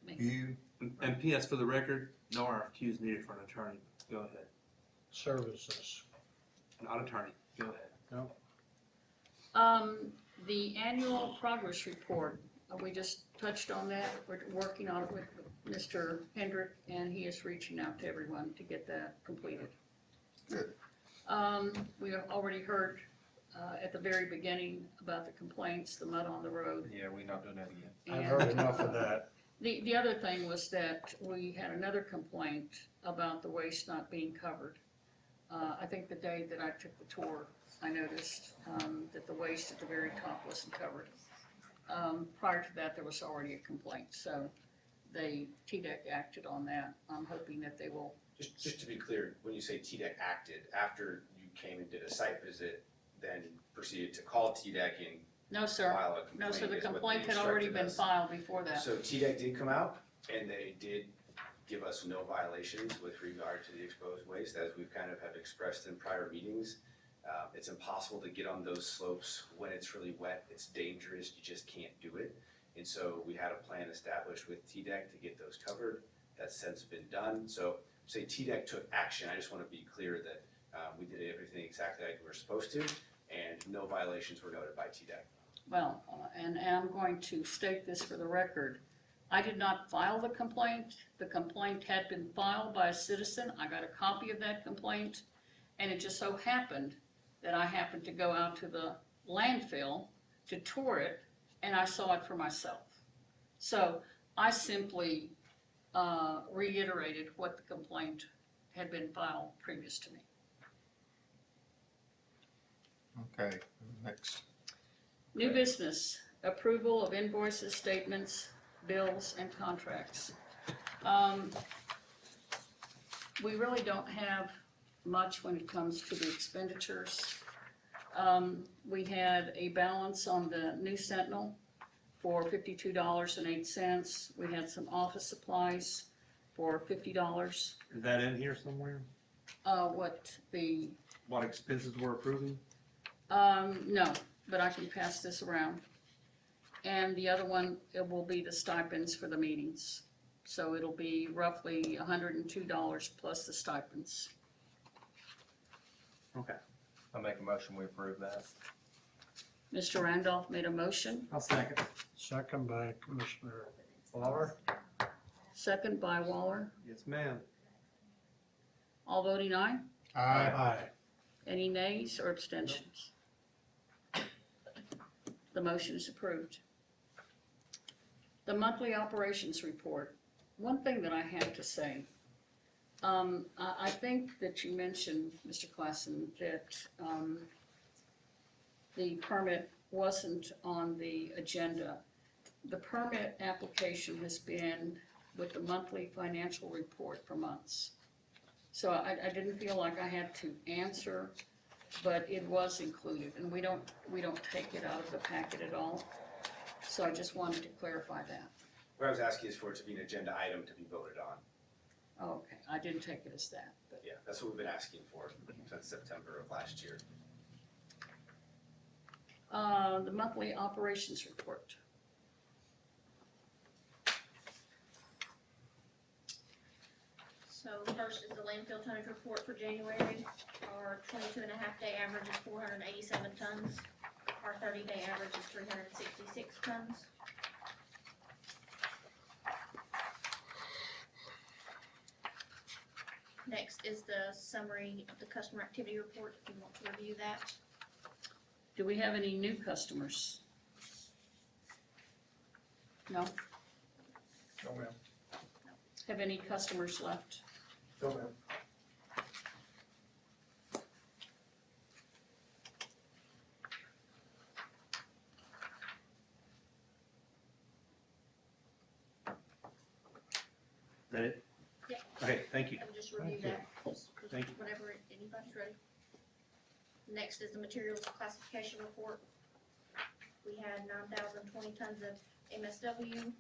Me. you. And PS for the record, no RFQs needed for an attorney. Go ahead. Services. Not attorney. Go ahead. The annual progress report, we just touched on that. We're working on it with Mr. Hendrick, and he is reaching out to everyone to get that completed. Good. We have already heard, at the very beginning about the complaints, the mud on the road. Yeah, we're not doing that again. I've And, heard enough of that. The other thing was that we had another complaint about the waste not being covered. I think the day that I took the tour, I noticed, that the waste at the very top wasn't covered. Prior to that, there was already a complaint, so TDEC acted on that. I'm hoping that they will. Just to be clear, when you say TDEC acted, after you came and did a site visit, then proceeded to call TDEC and No, sir. file a complaint? No, sir, the is what complaint they had already been instructed us. filed before that. So TDEC did come out, and they did give us no violations with regard to the exposed waste, as we've kind of have expressed in prior meetings. It's impossible to get on those slopes when it's really wet. It's dangerous. You just can't do it. And so we had a plan established with TDEC to get those covered. That's since been done. So say TDEC took action. I just want to be clear that we did everything exactly like we were supposed to, and no violations were noted by TDEC. Well, and I'm going to state this for the record. I did not file the complaint. The complaint had been filed by a citizen. I got a copy of that complaint, and it just so happened that I happened to go out to the landfill to tour it, and I saw it for myself. So I simply reiterated what the complaint had been filed previous to me. Okay, next. New business, approval of invoices, statements, bills, and contracts. We really don't have much when it comes to the expenditures. We had a balance on the new Sentinel for $52.08. We had some office supplies for $50. Is that in here somewhere? What expenses we're approving? No, but I can pass this around. And the other one, it will be the stipends for the meetings. So it'll be roughly $102 plus the stipends. Okay. I make a motion, we approve that. Mr. Randolph made a motion, I'll second. Second by Commissioner Waller. second by Waller. Yes, ma'am. All voting aye? Aye. Any nays or abstentions? The motion is approved. The monthly operations report. One thing that I have to say, I think that you mentioned, Mr. Klassen, that the permit wasn't on the agenda. The permit application has been with the monthly financial report for months. So I didn't feel like I had to answer, but it was included, and we don't take it out of the packet at all. So I just wanted to clarify that. What I was asking is for it to be an agenda item to be voted on. Oh, okay, I didn't take it as that, but Yeah, that's what we've been asking for since September of last year. the monthly operations report. So first is the landfill tonnage report for January. Our 22.5 day average is 487 tons. Our 30-day average is 366 tons. Next is the summary of the customer activity report, if you want to review that. Do we have any new customers? No? No, ma'am. Have any customers left? No, ma'am. Is that it? Yeah. Okay, thank you. I would just review Thank you. that, Thank you. whenever anybody's ready. Next is the materials classification report. We had 9,020 tons of MSW,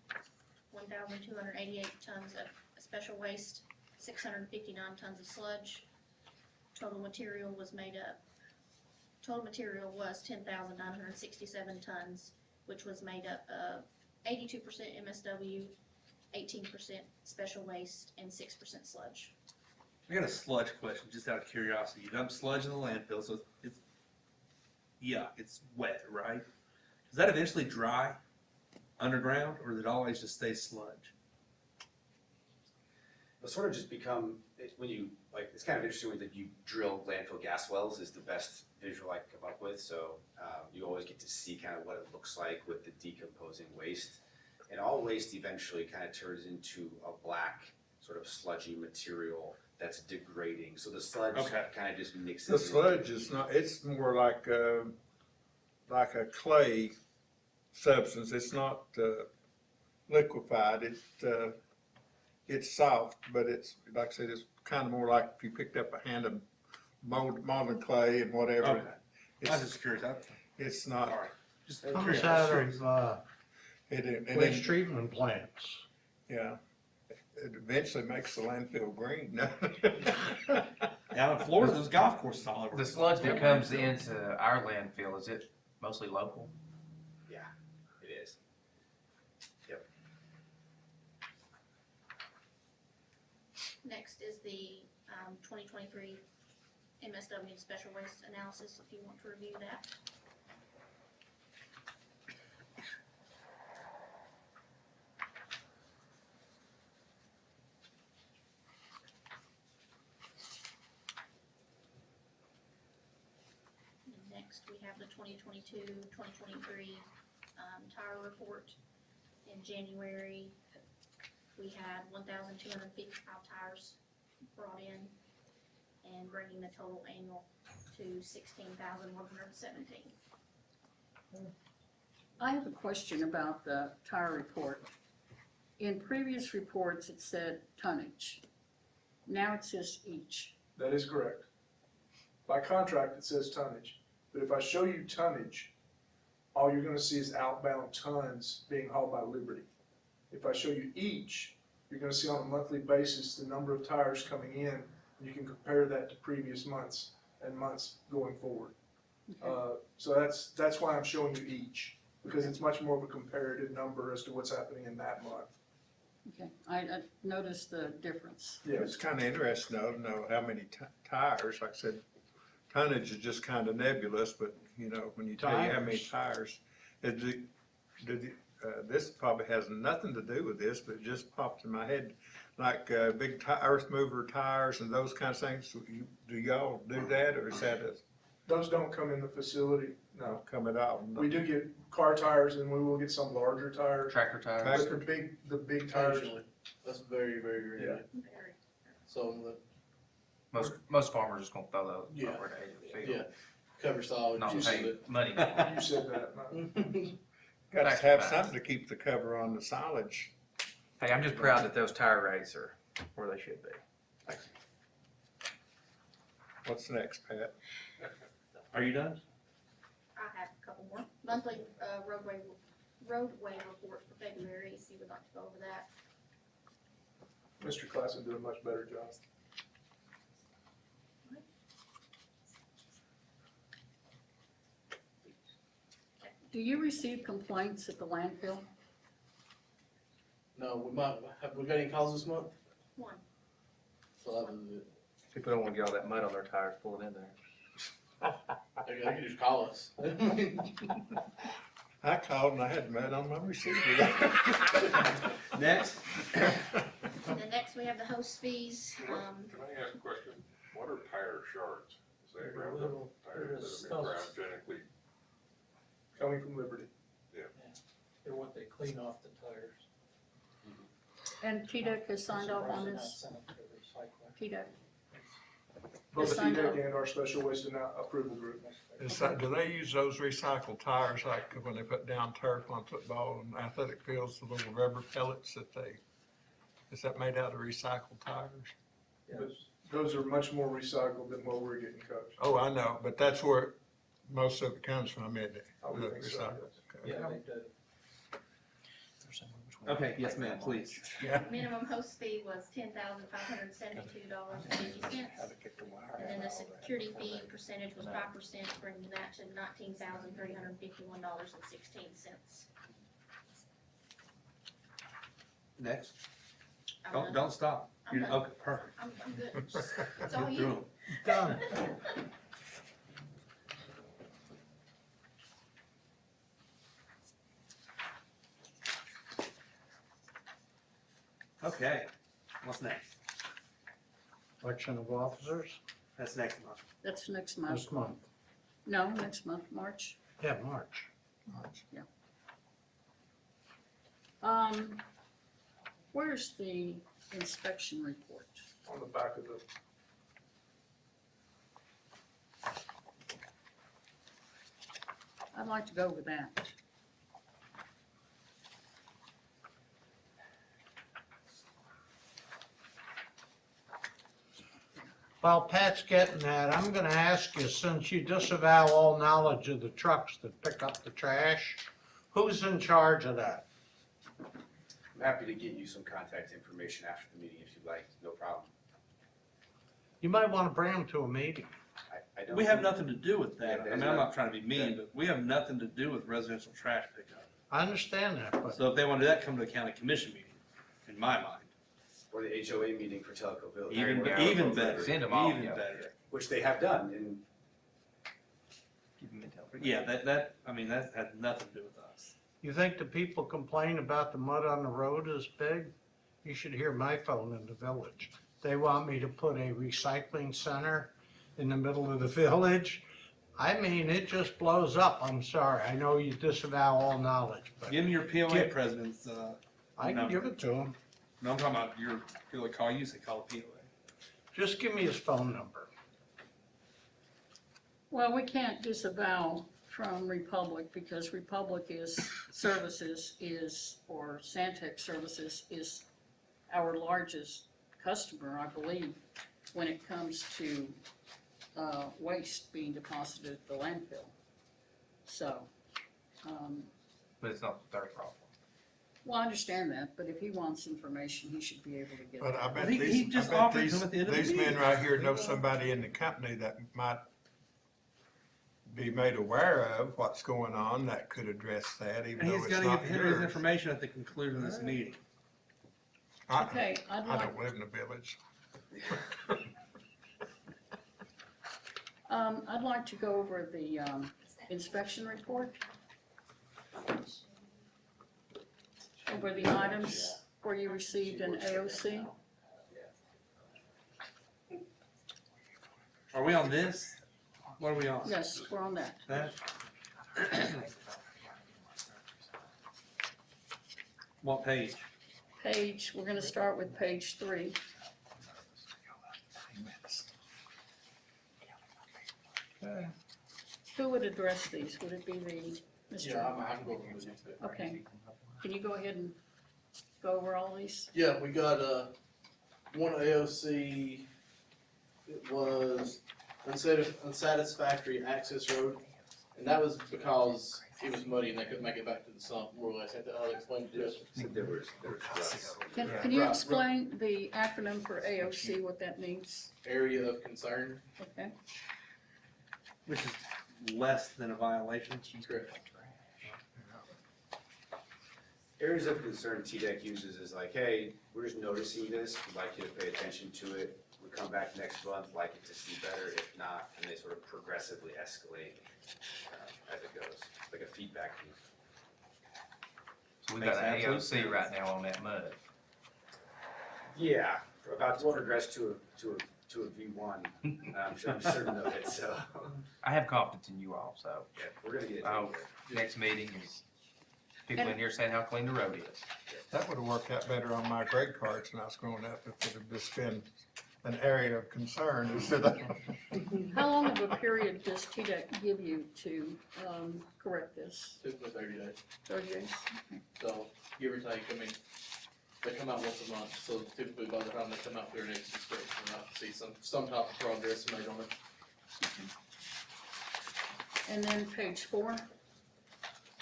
1,288 tons of special waste, 659 tons of sludge, total material was 10,967 tons, which was made up of 82% MSW, 18% special waste, and 6% sludge. I got a sludge question, just out of curiosity. You dump sludge in the landfill, so it's wet, right? Does that eventually dry underground, or does it always just stay sludge? It'll sort of just become, when you, like, it's kind of interesting when you drill landfill gas wells is the best visual I can come up with. So you always get to see kind of what it looks like with the decomposing waste. And all waste eventually kind of turns into a black sort of sludgy material that's degrading. So the sludge kind of just mixes. The sludge is not, it's more like a clay substance. It's not liquefied. It's soft, but it's, like I said, it's kind of more like if you picked up a hand of molded clay and whatever. Okay. I was It's, just curious. it's not, All right. Just Comes curious. out of, waste it, treatment plants. yeah. It eventually makes the landfill green. Down in Florida, there's golf courses all over. The sludge that comes into our landfill, is it mostly local? Yeah, it is. Next is the 2023 MSW special waste analysis, if you want to review that. And next, we have the 2022-2023 tire report. In January, we had 1,255 tires brought in, and bringing the total annual to 16,117. I have a question about the tire report. In previous reports, it said tonnage. Now it says each. That is correct. By contract, it says tonnage, but if I show you tonnage, all you're gonna see is outbound tons being hauled by Liberty. If I show you each, you're gonna see on a monthly basis the number of tires coming in, and you can compare that to previous months and months going forward. So that's why I'm showing you each, because it's much more of a comparative number as to what's happening in that month. Okay, I noticed the difference. It's kind of interesting though, to know how many tires, like I said, tonnage is just kind of nebulous, but you know, when you tell you how many tires, this probably has nothing to do with this, but it just popped in my head, like big earth mover tires and those kind of things. Do y'all do that, or is that Those don't come in the facility, no. come at all? We do get car tires, and we will get some larger tires, Tractor tires? but the big tires. Occasionally. That's very, very rare. Yeah. Very. So Most farmers just gonna throw those Yeah. over the edge of the field. yeah, cover solid. Not you pay see money. You said that, no. Got Tax to have back. something to keep the cover on the silage. Hey, I'm just proud that those tire rates are where they should be. What's next, Pat? Are you done? I have a couple more. Monthly roadway report for February, if you would like to go over that. Mr. Klassen did a much better job. Do you receive complaints at the landfill? No, have we got any calls this month? One. So that was it. People don't wanna get all that mud on their tires pulling in there. They can just call us. I called and I had mud on my receiver. Next. And then next, we have the host fees. Can I ask a question? What are tire shards? Is that ground up tires that have been cryogenically? Coming from Liberty. They're what they clean off the tires. And TDEC has signed off on this? TDEC. Both the Signed TDEC and our special waste and approval group. Do they use those recycled tires like when they put down turf on football and athletic fields, the little rubber pellets is that made out of recycled tires? But those are much more recycled than what we're getting, Coach. Oh, I know, but that's where most of it comes from, isn't it? I would think so, yes. Okay. Yeah, they do. Okay, yes, ma'am, please. Minimum host fee was $10,572.50. And then the security fee percentage was 5%, bringing that to $19,351.16. Next. Don't stop. I'm done. Okay, perfect. I'm good. It's all Get through you. 'em. Done. Okay, what's next? Election of officers That's next month. That's next month. this month. No, next month, March. Yeah, March. Where's the inspection report? On the back of the, I'd like to go over that. While Pat's getting that, I'm gonna ask you, since you disavow all knowledge of the trucks that pick up the trash, who's in charge of that? I'm happy to get you some contact information after the meeting if you'd like, no problem. You might wanna bring them to a meeting. I don't. We have think- nothing to do with that. Yeah, I mean, I'm not trying to be mean, but we have nothing to do with residential trash pickup. I understand that, but So if they want to do that, come to the county commission meeting, in my mind. Or the HOA meeting for Telco Village. Even, you go. even better, Send 'em off, even yeah. better. Which they have done, and Yeah, that has nothing to do with us. you think the people complain about the mud on the road is big? You should hear my phone in the village. They want me to put a recycling center in the middle of the village. I mean, it just blows up. I'm sorry. I know you disavow all knowledge, but Give me your POA Get- president's, I can give it to him. no, I'm talking about your, people that call you, say call the POA. Just give me his phone number. Well, we can't disavow from Republic because Republic Services or Santec Services is our largest customer, I believe, when it comes to waste being deposited at the landfill. So, But it's not their problem. well, I understand that, but if he wants information, he should be able to get But I it. bet He these, just I bet offered these, them at the end of the these men meeting. right here know somebody in the company that might be made aware of what's going on that could address that, even And though he's it's gonna not give him his yours. information at the conclusion of this meeting. Okay, I'd I like, don't live in a village. I'd like to go over the inspection report. Over the items where you received an AOC. Are we on this? What are we on? Yes, we're on that. That? What page? We're gonna start with page 3. Who would address these? Would it be the, Mr.? Yeah, I can go over those next bit. Okay, can you go ahead and go over all these? Yeah, we got, one AOC, it was unsatisfactory access road, and that was because it was muddy and they couldn't make it back to the sump, more or less, I'll explain to you. there was ruts. Can you Right. explain the acronym for AOC, what that means? Area of concern, Okay, Which is less than a violation. correct. Areas of concern TDEC uses is like, hey, we're just noticing this, we'd like you to pay attention to it. We come back next month, like it to see better, if not, and they sort of progressively escalate as it goes, like a feedback loop. So we've got an Makes absolute AOC sense. right now on that mud. Yeah, we're about to progress to a V1, I'm certain of it, so, I have confidence in you all, so yeah, we're gonna get it Oh. taken care of. next meeting is people in here saying how clean the road is. That would have worked out better on my grade cards when I was growing up if it had just been an area of concern instead of. how long of a period does TDEC give you to correct this? Typically 30 days, 30 days? so give or take, I mean, they come out once a month, so typically by the time they come out for their next inspection, we'll have to see some type of progress made on it. And then page 4,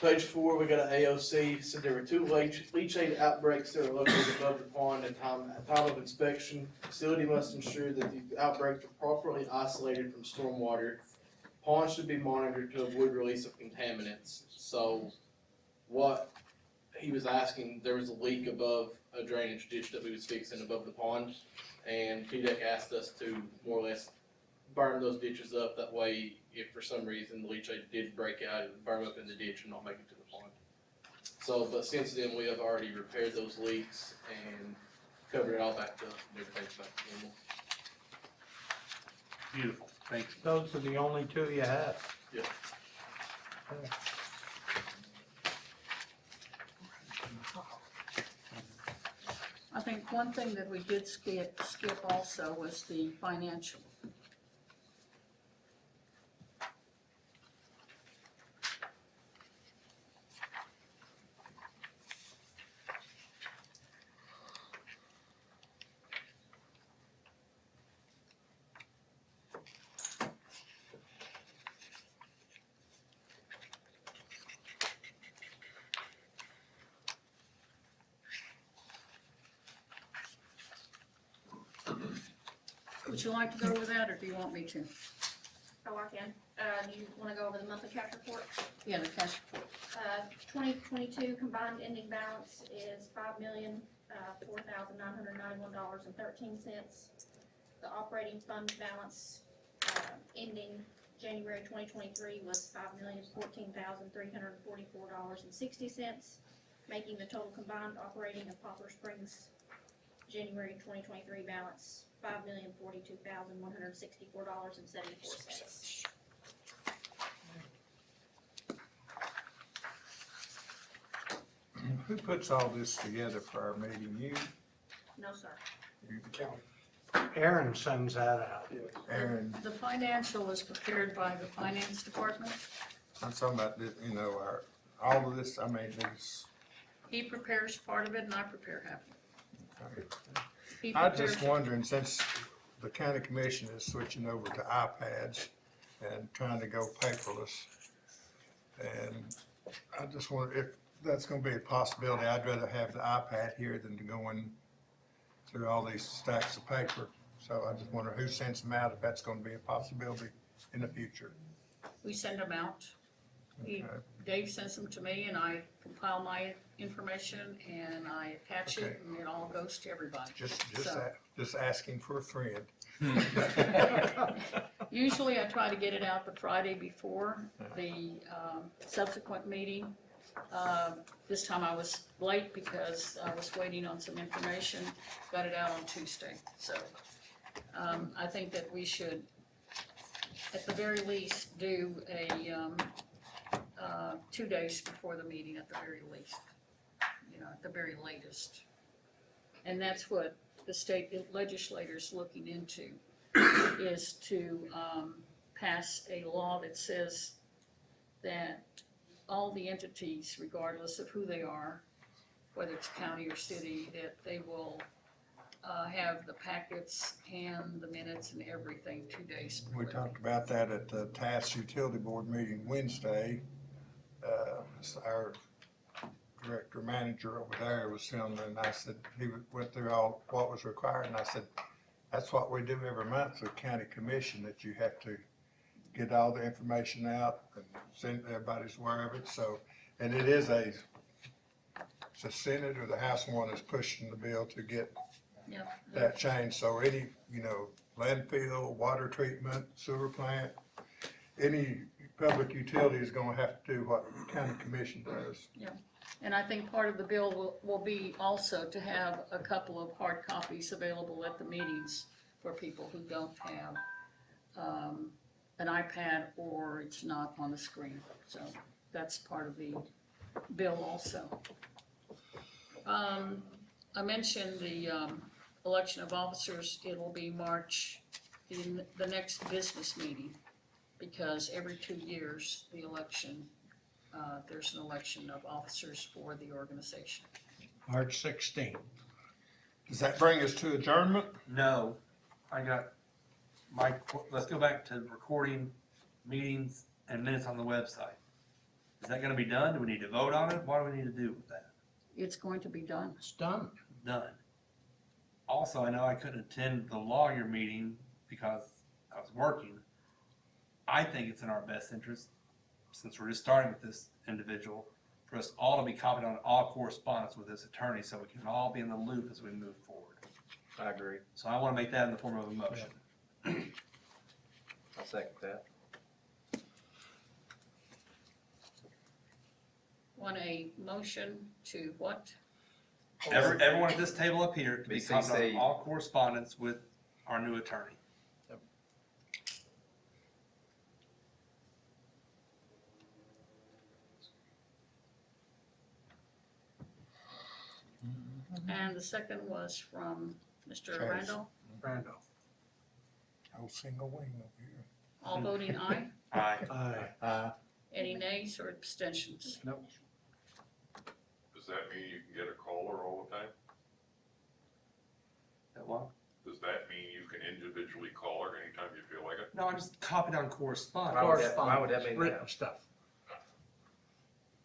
Page 4, we got an AOC, said there were 2 leachate outbreaks that are located above the pond at time of inspection. Facility must ensure that the outbreaks are properly isolated from stormwater. Ponds should be monitored to avoid release of contaminants. So what he was asking, there was a leak above a drainage ditch that we was fixing above the pond, and PDEC asked us to more or less burn those ditches up. That way, if for some reason the leachate did break out, it would burn up in the ditch and not make it to the pond. So, but since then, we have already repaired those leaks and covered it all back up, and everything's back to normal. Beautiful, thank you. Those are the only 2 you have. Yeah. I think one thing that we did skip also was the financial. Would you like to go over that, or do you want me to? Oh, I can. Do you wanna go over the monthly cash report? Yeah, the cash report. 2022 combined ending balance is $5,004,991.13. The operating fund balance, ending January 2023 was $5,014,344.60, making the total combined operating of Poplar Springs January 2023 balance $5,042,164.74. Who puts all this together for our meeting? You, No, sir. The county. Aaron sends that out. Aaron? The financial is prepared by the finance department. I'm talking about, you know, all of this, I mean, this. He prepares part of it and I prepare half of it. He I'm prepares- just wondering, since the county commission is switching over to iPads and trying to go paperless, and I just wonder if that's gonna be a possibility. I'd rather have the iPad here than to going through all these stacks of paper. So I just wonder who sends them out, if that's gonna be a possibility in the future. We send them out. Okay. Dave sends them to me and I compile my information and I attach it Okay. and it all goes to everybody. Just asking for a friend. Usually I try to get it out the Friday before the subsequent meeting. This time I was late because I was waiting on some information, got it out on Tuesday. So I think that we should, at the very least, do a 2 days before the meeting at the very least, you know, at the very latest. And that's what the state legislator's looking into, is to pass a law that says that all the entities, regardless of who they are, whether it's county or city, that they will have the packets and the minutes and everything 2 days before. We the talked about that at the Task Utility Board meeting Wednesday. Our director manager over there was telling me, and I said, he went through all what was required, and I said, that's what we do every month with county commission, that you have to get all the information out and send, everybody's aware of it. So, and it is it's the Senate or the House one is pushing the bill to get Yeah. that change. So any, you know, landfill, water treatment, sewer plant, any public utility is gonna have to do what the county commission does. And I think part of the bill will be also to have a couple of hard copies available at the meetings for people who don't have an iPad or it's not on the screen. So that's part of the bill also. I mentioned the election of officers. It'll be March, in the next business meeting, because every 2 years, the election, there's an election of officers for the organization. March 16th. Does that bring us to adjournment? No, I got let's go back to recording meetings and minutes on the website. that gonna be done? Do we need to vote on it? What do we need to do with that? It's going to be done. It's done. Done. Also, I know I couldn't attend the lawyer meeting because I was working. I think it's in our best interest, since we're just starting with this individual, for us all to be copied on all correspondence with this attorney, so we can all be in the loop as we move forward. I agree. So I wanna make that in the form of a motion. I'll second that. Want a motion to what? Everyone at this table up here can be copied on BCC. all correspondence with our new attorney. And the second was from Mr. Chase. Randall. Randall. Oh, single wing over here. All voting aye. Aye. Aye. Any nays or abstentions? Does that mean you can get a caller all the time? That what? Does that mean you can individually call her anytime you feel like it? No, I'm just copied on correspondence. Why would that mean Written that? stuff.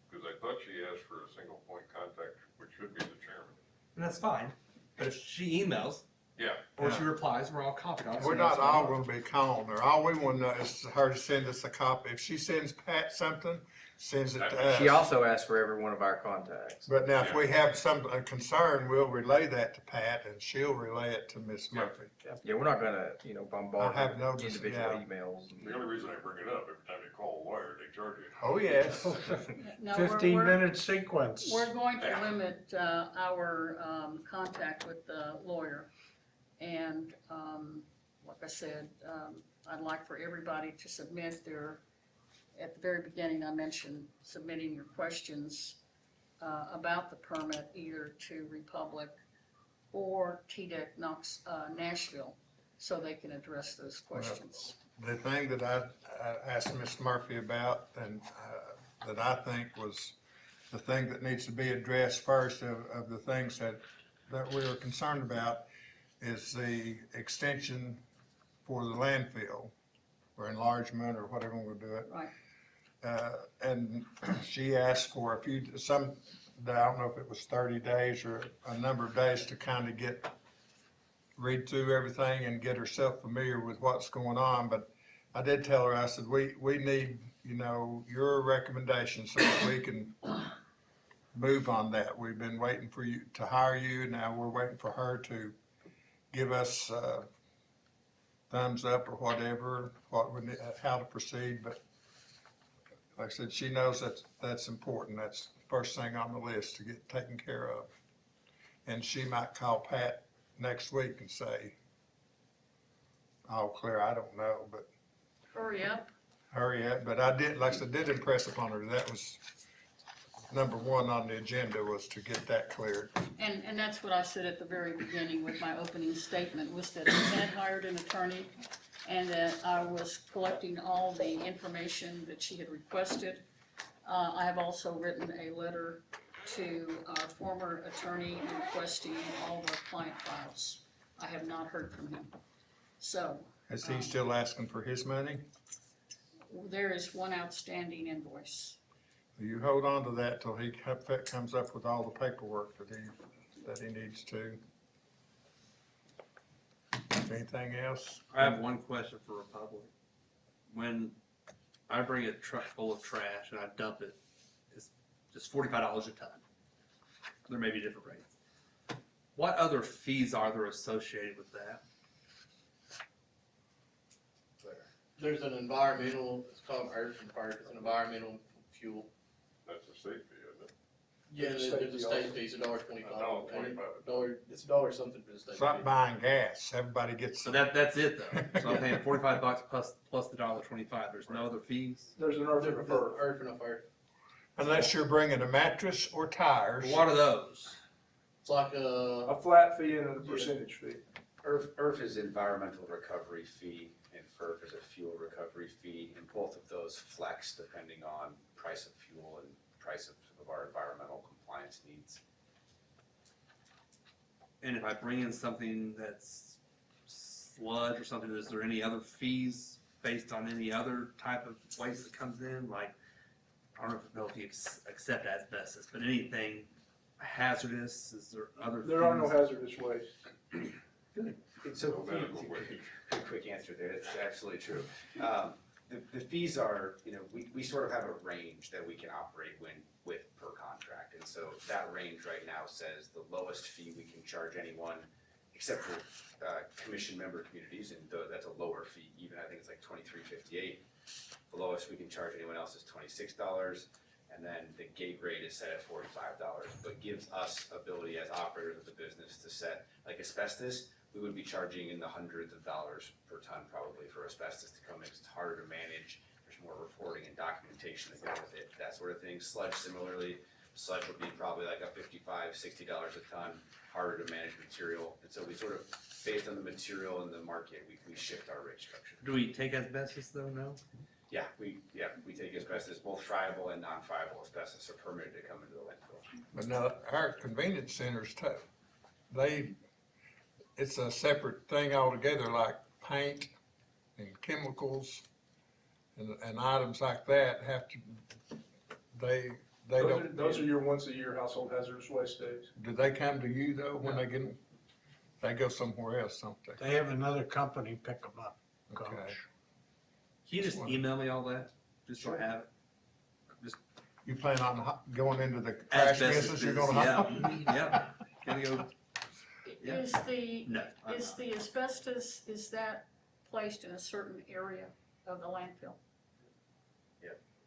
Because I thought she asked for a single point contact, which should be the chairman. And that's fine, but if she emails, Yeah. or she replies, we're all copied on it. so We're that's not all fine. gonna be calling her. All we want to know is her to send us a copy. If she sends Pat something, sends it to us. She also asked for every one of our contacts. But now, if we have some concern, we'll relay that to Pat, and she'll relay it to Miss Murphy. Yeah, we're not gonna, bombard I have no individual yeah. emails. The only reason I bring it up, every time you call a lawyer, they charge you. Oh, yes. No, we're- 15-minute sequence. We're going to limit our contact with the lawyer. And like I said, I'd like for everybody to submit their, at the very beginning, I mentioned submitting your questions about the permit either to Republic or TDEC Nashville, so they can address those questions. The thing that I asked Miss Murphy about, and that I think was the thing that needs to be addressed first of the things that we were concerned about, is the extension for the landfill, or enlargement, or whatever we'll do it. Right. And she asked for I don't know if it was 30 days or a number of days to kind of read through everything and get herself familiar with what's going on. But I did tell her, I said, we need, your recommendations so that we can move on that. We've been waiting for you to hire you. Now we're waiting for her to give us thumbs up or whatever, how to proceed. But like I said, she knows that's important. That's the first thing on the list to get taken care of. And she might call Pat next week and say, all clear, I don't know, but Hurry up. hurry up. But I did, like I said, did impress upon her, that was number one on the agenda, was to get that cleared. And that's what I said at the very beginning with my opening statement, was that I had hired an attorney and that I was collecting all the information that she had requested. I have also written a letter to our former attorney requesting all the client files. I have not heard from him. So Is he still asking for his money? there is one outstanding invoice. You hold on to that till he comes up with all the paperwork that he needs to. Anything else? I have one question for Republic. When I bring a truck full of trash and I dump it, it's just $45 a ton. There may be different rates. What other fees are there associated with that? There's an environmental, it's called Earth and Perk, it's an environmental fuel. That's a state fee, isn't it? Yeah, There's a there's a state state fee fee, it's $1.25. $1.25. It's $1 something for the state It's fee. like buying gas. Everybody gets. So that's it though. So I'm paying $45 plus the $1.25. There's no other fees? There's an earth The and a fur. Earth and a Perk. Unless you're bringing a mattress or tires. What are those? It's like A flat fee and a percentage fee. IRF is environmental recovery fee, and FERC is a fuel recovery fee, and both of those flex depending on price of fuel and price of our environmental compliance needs. And if I bring in something that's sludge or something, is there any other fees based on any other type of waste that comes in? Like I don't know if you accept asbestos, but anything hazardous, is there other things? There are no hazardous waste. So, No medical waste. quick answer there, it's absolutely true. The fees are, we sort of have a range that we can operate with per contract. And so that range right now says the lowest fee we can charge anyone, except for commission member communities, and that's a lower fee, even I think it's like $23.58. The lowest we can charge anyone else is $26, and then the gate rate is set at $45, but gives us ability as operators of the business to set, like asbestos, we would be charging in the hundreds of dollars per ton probably for asbestos to come in, 'cause it's harder to manage, there's more reporting and documentation that go with it, that sort of thing. Sludge similarly, sludge would be probably like a $55-60 a ton, harder to manage material, and so we sort of, based on the material and the market, we shift our rate structure. Do we take asbestos though, no? Yeah, we take asbestos, both friable and non-friable asbestos are permitted to come into the landfill. But now, our convenience centers too, it's a separate thing altogether, like paint and chemicals and items like that have to, they don't. Those are your once a year household hazardous waste days. Do they come to you though, when they get, they go somewhere else, don't they? They have another company pick them up, Coach. Okay. Can you just email me all that, just so I have it? You plan on going into the trash business, you're gonna? Yeah, gonna go, yeah. Is I'm is not. the asbestos, is that placed in a certain area of the landfill?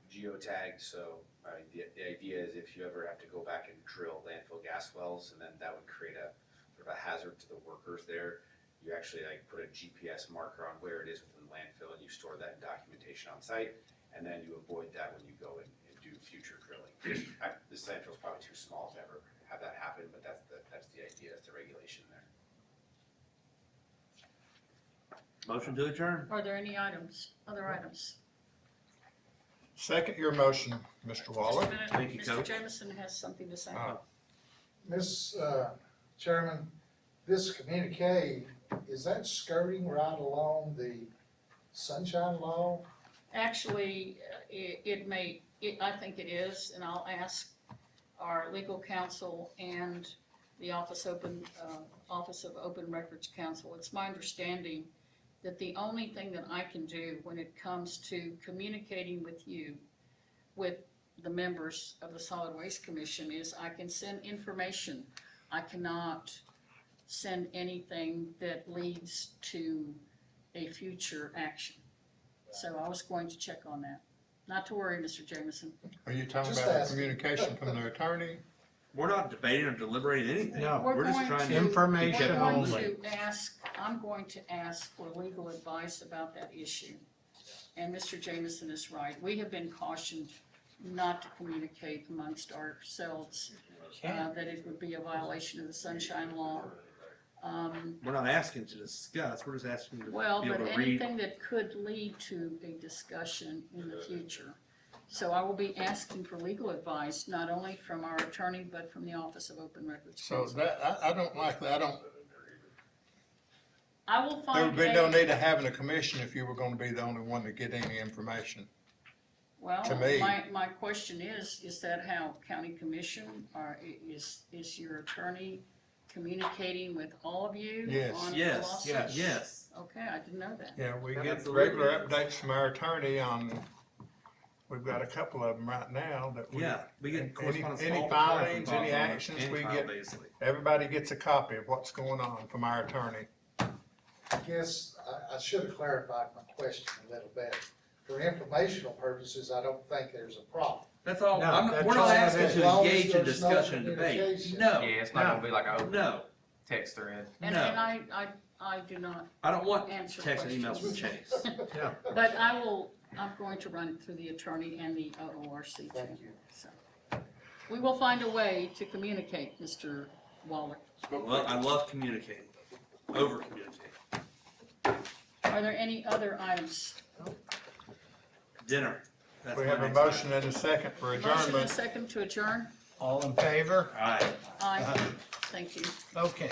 Geotagged, so the idea is if you ever have to go back and drill landfill gas wells, and then that would create a sort of a hazard to the workers there, you actually like put a GPS marker on where it is within the landfill, and you store that in documentation on site, and then you avoid that when you go and do future drilling. This landfill's probably too small to ever have that happen, but that's the idea, that's the regulation there. Motion to adjourn. Are there any other items? Second your motion, Mr. Waller. Just a minute. Thank you, Mr. Coach. Jameson has something to say. Miss Chairman, this communique, is that skirting right along the sunshine law? Actually, I think it is, and I'll ask our legal counsel and the Office of Open Records Counsel. It's my understanding that the only thing that I can do when it comes to communicating with you, with the members of the Solid Waste Commission, is I can send information. I cannot send anything that leads to a future action. So I was going to check on that. Not to worry, Mr. Jameson. Are you talking Just about the asking. communication from the attorney? We're not debating or deliberating anything. No. We're just trying to. Information We're going only. I'm going to ask for legal advice about that issue. And Mr. Jameson is right. We have been cautioned not to communicate amongst ourselves, that it would be a violation of the Sunshine Law. We're not asking to discuss, we're just asking to Well, be able but to read. anything that could lead to a discussion in the future. So I will be asking for legal advice, not only from our attorney, but from the Office of Open Records So Counsel. that, I don't like that, I will there find would be no a, need of having a commission if you were gonna be the only one to get any information. well, to me. my question is that how county commission, or is your attorney communicating with all of you Yes. on the Yes, lawsuit? yes. Okay, I didn't know that. Yeah, we get Absolutely. regular updates from our attorney on, we've got a couple of them right now that we. Yeah, we get correspondence. Any all the time from filings, Bob any Mueller, actions, any we file, get- basically. Everybody gets a copy of what's going on from our attorney. I guess I should have clarified my question a little better. For informational purposes, I don't think there's a problem. That's all, No, we're that's not all it asking is. As to long as engage in there's no discussion and debate. communication. No, Yeah, it's not gonna be like a open no, text thread. And No. I do not I don't want answer text and emails from questions. Chase. Yeah. But I'm going to run it through the attorney and the OORC too. Thank you. So, we will find a way to communicate, Mr. Waller. Well, I love communicating, over communicating. Are there any other items? Dinner. That's We my have a next motion and a second for Motion and a adjournment. second to adjourn? All in favor? item. All right. Aye. Thank you. Okay.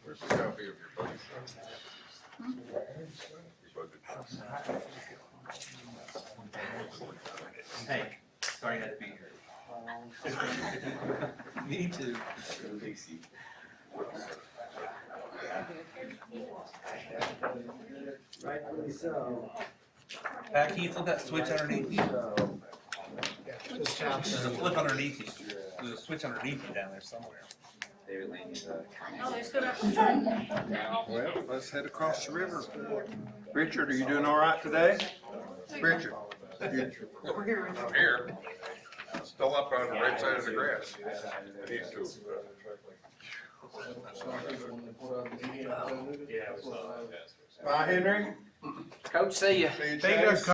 Where's the copy of your budget? Your budget. Hey, sorry you had to be here. Me too. Rightfully so. Pat, can you flip that switch underneath you? There's a flip underneath you. There's a switch underneath you down there somewhere. Oh, they stood up. Well, let's head across the river. Richard, are you doing all right today? Richard? I'm here. Still up on the right side of the grass. I need to. Bye, Henry. Coach, see ya. See you, They got Chase.